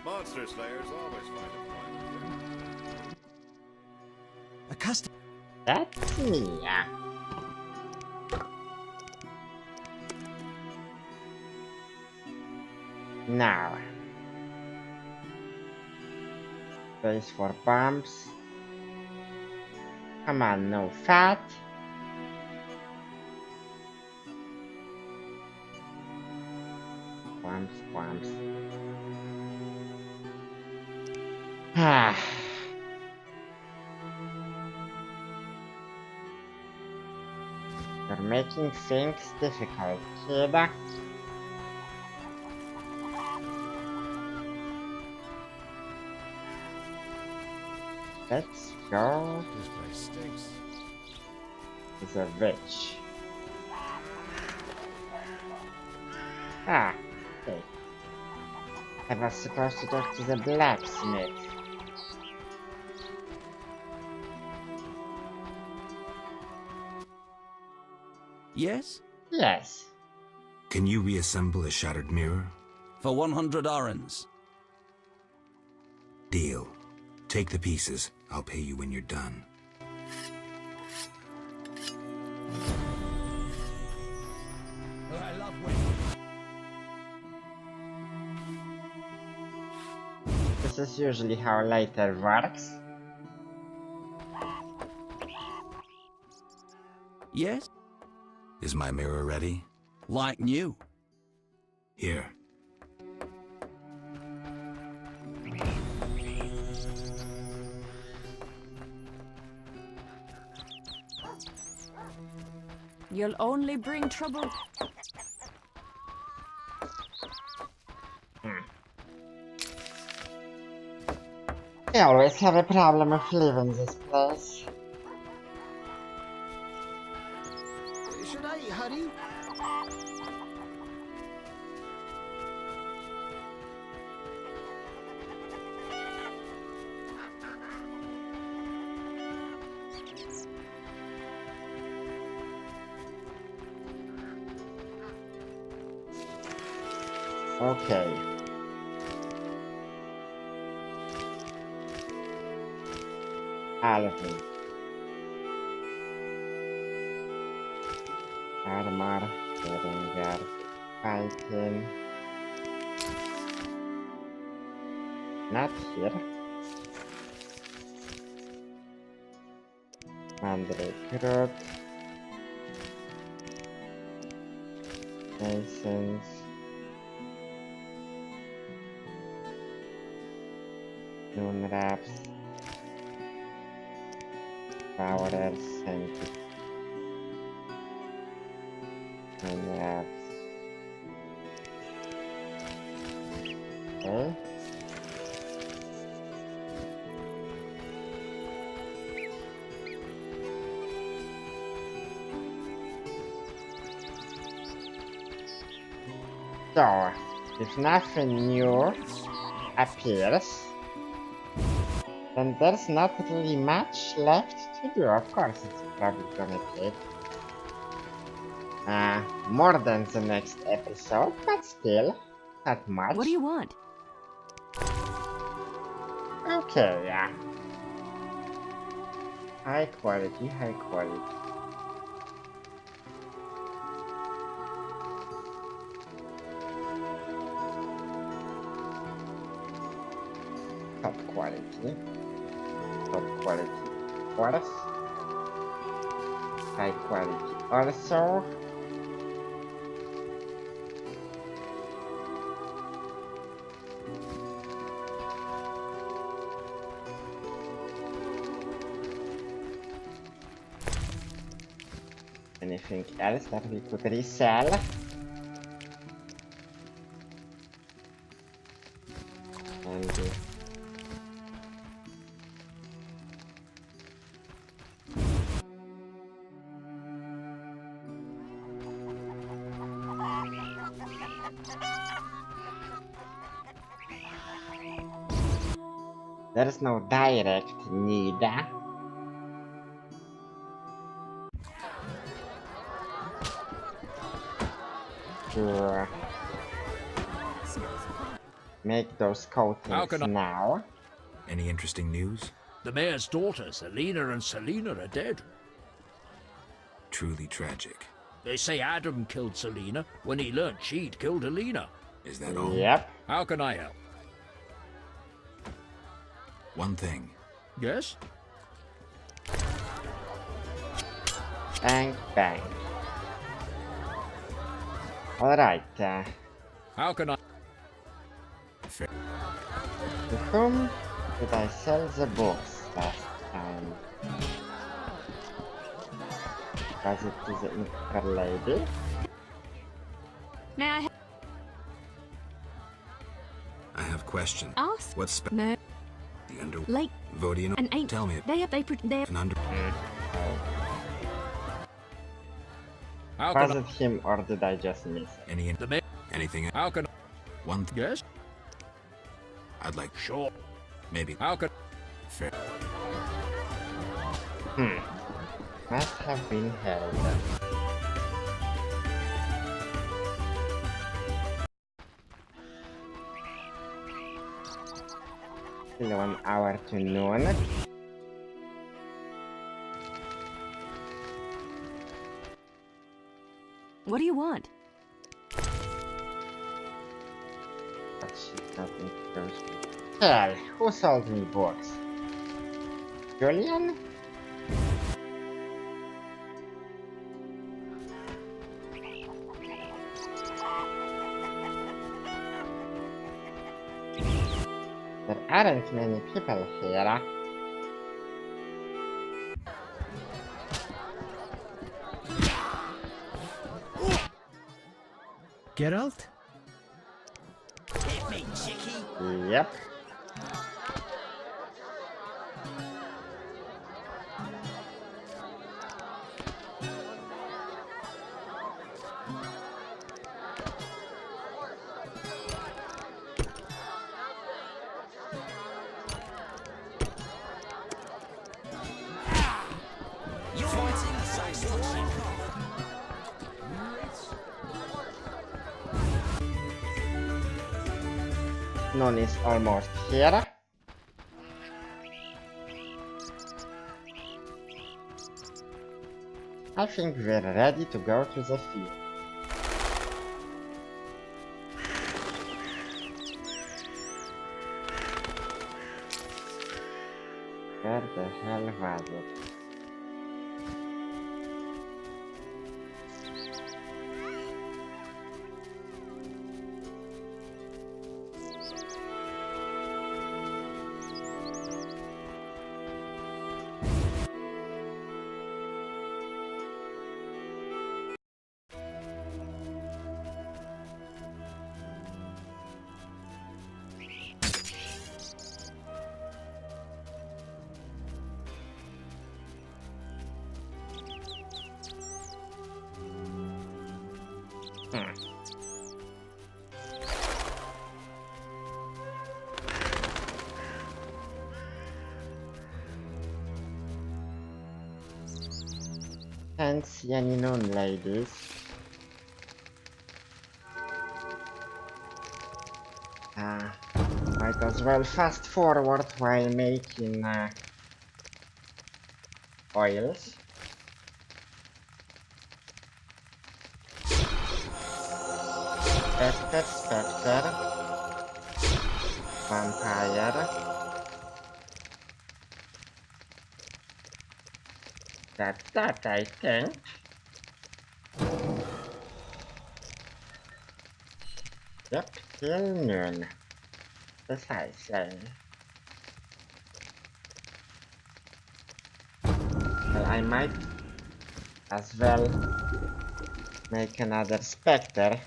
H: Monster slayers always find a point.
G: Accustomed.
A: That's me. Now. Space for bombs. Come on, no fat. Bombs. Ah. You're making things difficult, kid. Let's go
H: This place stinks.
A: to the witch. Ah, okay. I was supposed to talk to the blacksmith.
I: Yes?
A: Yes.
B: Can you reassemble a shattered mirror?
I: For 100 orens.
B: Deal. Take the pieces. I'll pay you when you're done.
I: I love waiting.
A: This is usually how later works.
I: Yes?
B: Is my mirror ready?
I: Like new.
B: Here.
D: You'll only bring trouble.
A: I always have a problem of leaving this place.
G: Should I hurry?
A: Okay. Alvin. Armor, Berenger, fighting. Not here. Mandrake Road. Masons. Noon wraps. Powders and noon wraps. Okay. So, if nothing new appears, then there's not really much left to do. Of course, it's probably gonna take more than the next episode, but still, not much.
D: What do you want?
A: Okay, yeah. High quality, high quality. Top quality. Top quality quartz. High quality also. Anything else that we could resell? There is no direct need. To make those coatings now.
B: Any interesting news?
F: The mayor's daughters, Alina and Selina, are dead.
B: Truly tragic.
F: They say Adam killed Selina when he learnt she'd killed Alina.
B: Is that all?
A: Yep.
F: How can I help?
B: One thing.
F: Yes?
A: Bang, bang. Alright.
F: How can I?
B: Fair.
A: To whom did I sell the books last time? Was it to the innkeeper lady?
D: May I
B: I have question.
D: ask?
B: What's
D: No.
B: the under
D: Lake
B: Vodian?
D: and ain't.
B: Tell me.
D: They
B: An under.
F: How
A: Was
F: can
A: it him or did I just miss it?
B: Any
F: The mayor.
B: anything?
F: How can?
B: One thing.
F: Yes?
B: I'd like.
F: Sure.
B: Maybe.
F: How can?
B: Fair.
A: Must have been held. Still 1 hour to noon.
D: What do you want?
A: But she's not interested. Hell, who sold me books? Julian? There aren't many people here.
G: Geralt?
I: Hit me, chickie.
A: Yep.
I: You're fighting so much.
A: None is almost here. I think we're ready to go to the field. Where the hell was it? Can't see any known ladies. Might as well fast forward while making oils. Spectre, vampire. That's that, I think. Yep, till noon. Precisely. Well, I might as well make another Spectre.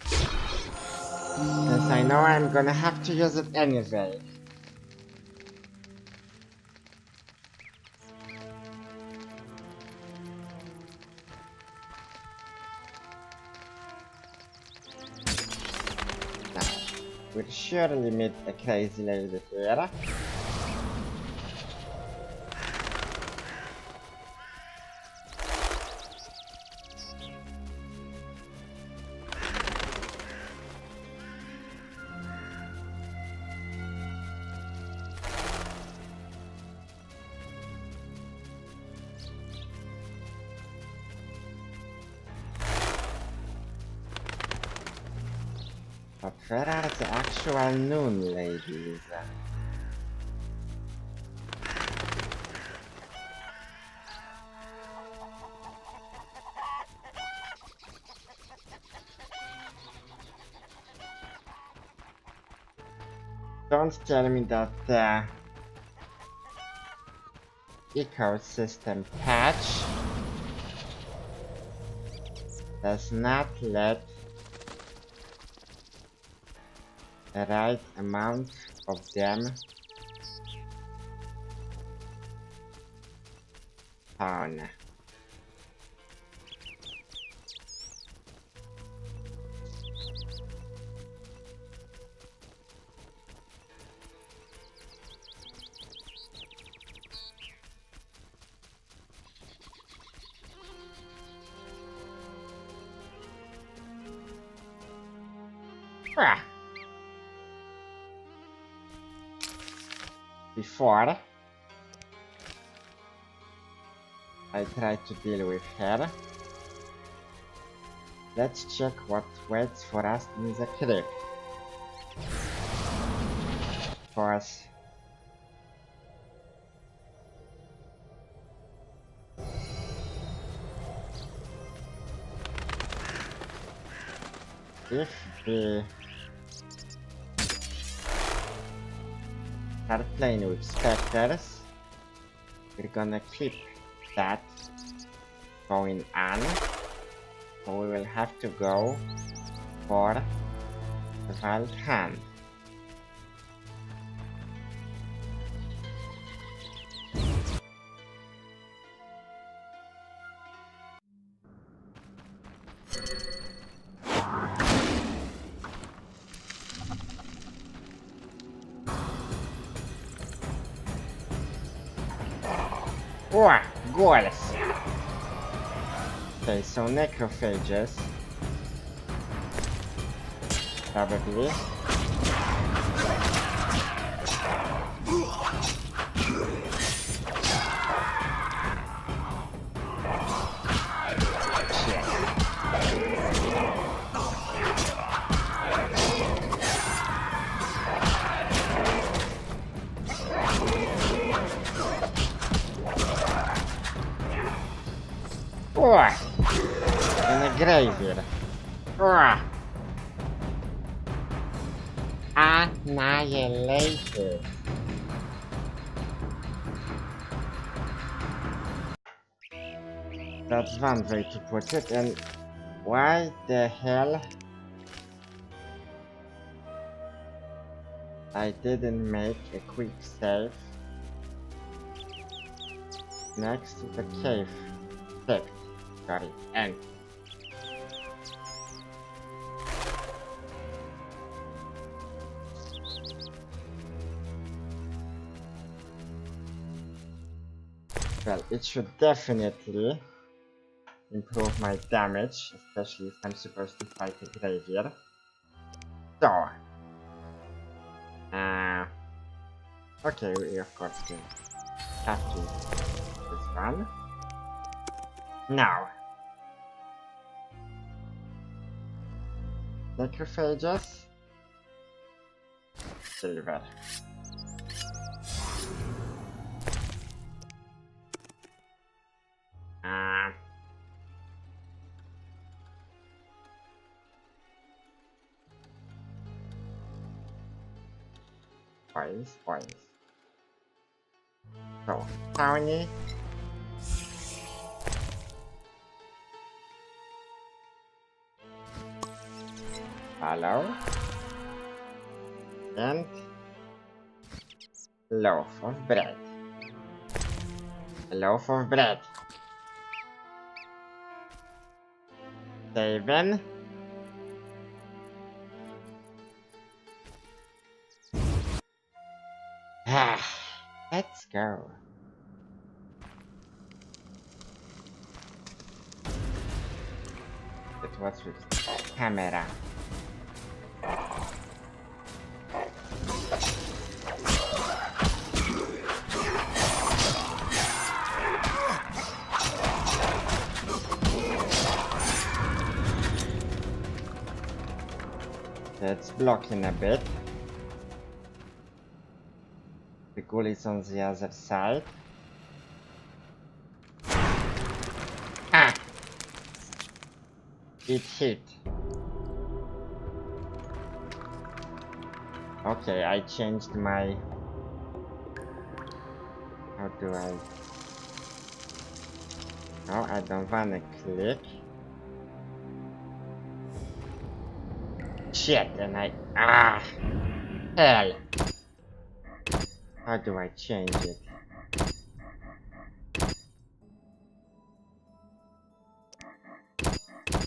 A: Since I know I'm gonna have to use it anyway. We'll surely meet a crazy lady here. But where are the actual noon ladies? Don't tell me that the ecosystem patch does not let the right amount of them spawn. Ah. Before I try to deal with her, let's check what waits for us in the crypt. Of course, if we start playing with specters, we're gonna keep that going on, so we will have to go for the wild hand. Oh, goals! Okay, so necrophages. Probably. Oh, in a graveyard. Oh. Annihilated. That's one way to put it, and why the hell I didn't make a quick save next to the cave. Sorry, and well, it should definitely improve my damage, especially if I'm supposed to fight a graveyard. So, okay, we of course can have to use this one. Now, necrophages, silver. Points. So, Tony. Hello. And loaf of bread. A loaf of bread. Seven. go. It was with camera. It's blocking a bit. The ghoul is on the other side. Ah! It hit. Okay, I changed my... How do I... No, I don't wanna click. Shit, and I... Ah! Hell! How do I change it?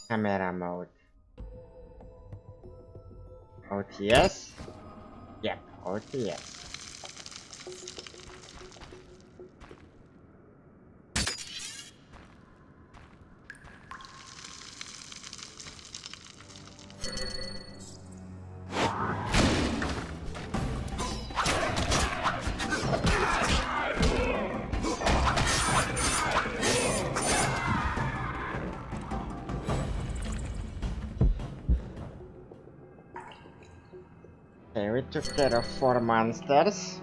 A: Camera mode. OTS? Yep, OTS. Okay, we took care of 4 monsters.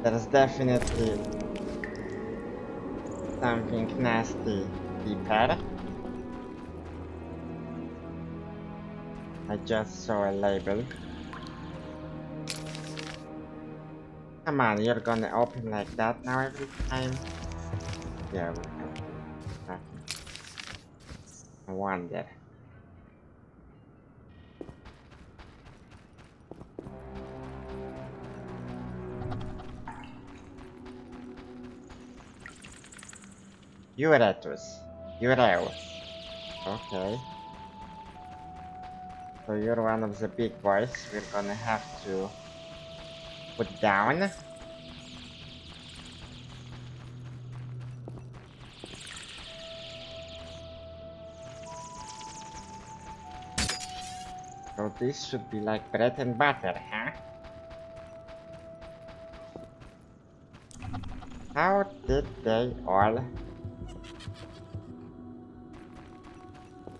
A: There's definitely something nasty deeper. I just saw a label. Come on, you're gonna open like that now every time? Yeah, we have nothing. I wonder. Urel. Okay. So you're one of the big boys we're gonna have to put down. So this should be like bread and butter, huh? How did they all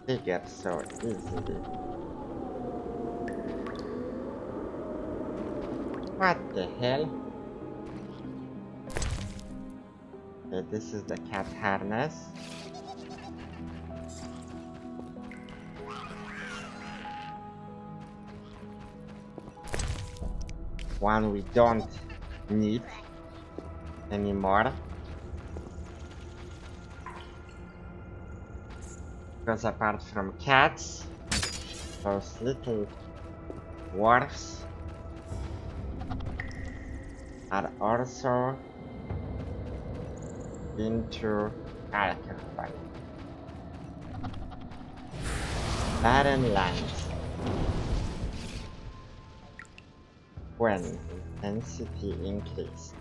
A: figure so easily? What the hell? Okay, this is the cat harness. One we don't need anymore. Because apart from cats, those little dwarfs are also into alcohol. Barren lands. When intensity increased.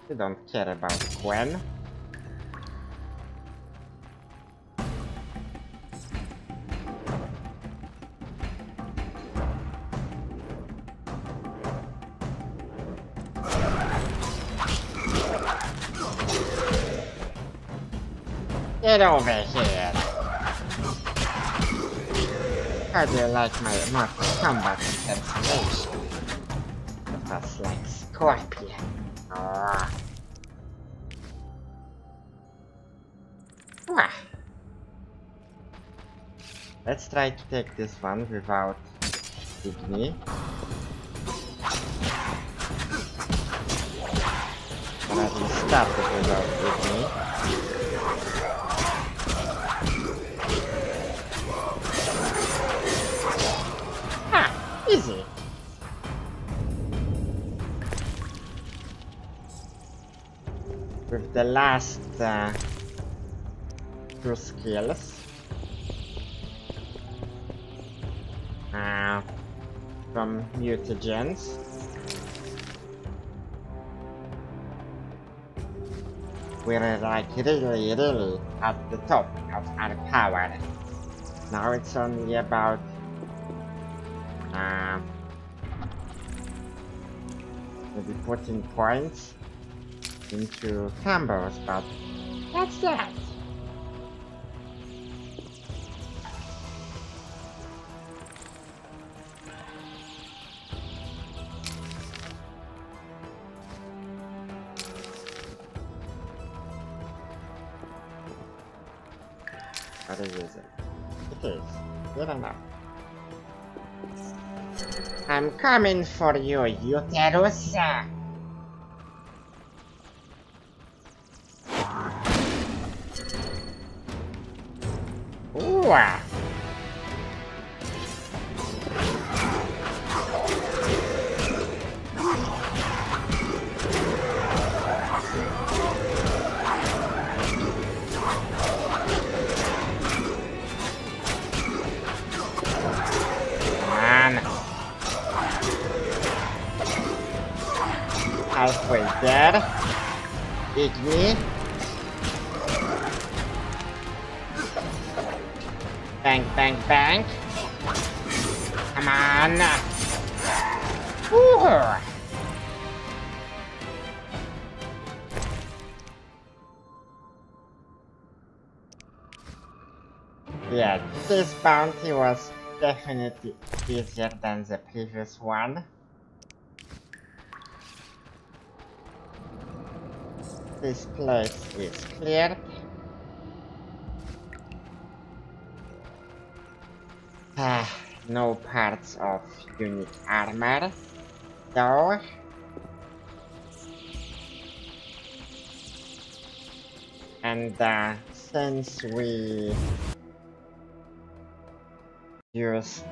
A: We don't care about Gwen. Get over here! How do you like my Mortal Kombat impersonation? It was like Scorpion. Ah. Let's try to take this one without Igni. Or at least start it without Igni. Easy. With the last 2 skills, from mutagens. We're like really at the top of our power. Now it's only about maybe putting points into combos, but that's that. What is it? It is. Good enough. I'm coming for you, uterus. Ooh. Halfway there. Wiggly. Bang, bang, bang. Come on. Woo! Yeah, this bounty was definitely easier than the previous one. This place is cleared. No parts of unique armor, though. And since we used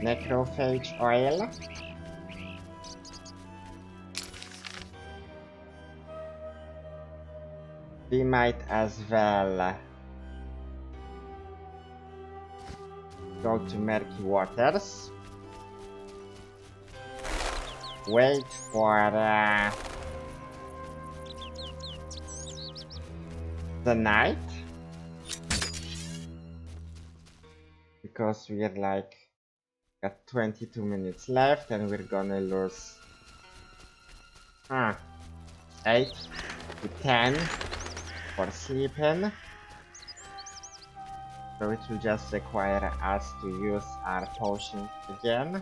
A: necrophage oil, we might as well go to murky waters, wait for the night, because we're like got 22 minutes left and we're gonna lose 8 to 10 for sleeping, so it will just require us to use our potions again,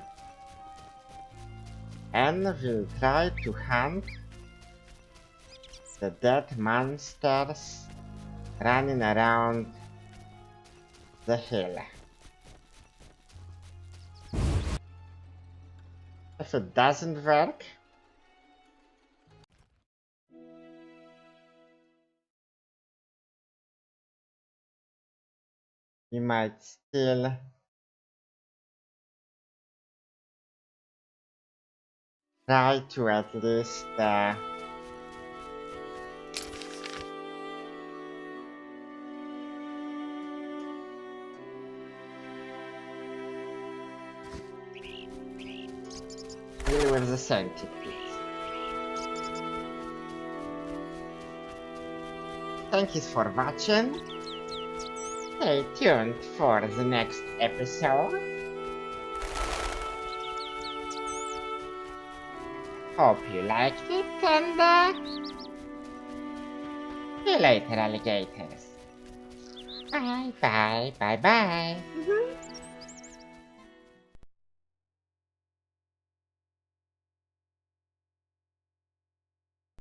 A: and we'll try to hunt the dead monsters running around the hill. If it doesn't work, we might still try to at least deal with the centipedes. Thank you for watching. Stay tuned for the next episode. Hope you liked it, and see you later, alligators. Bye bye.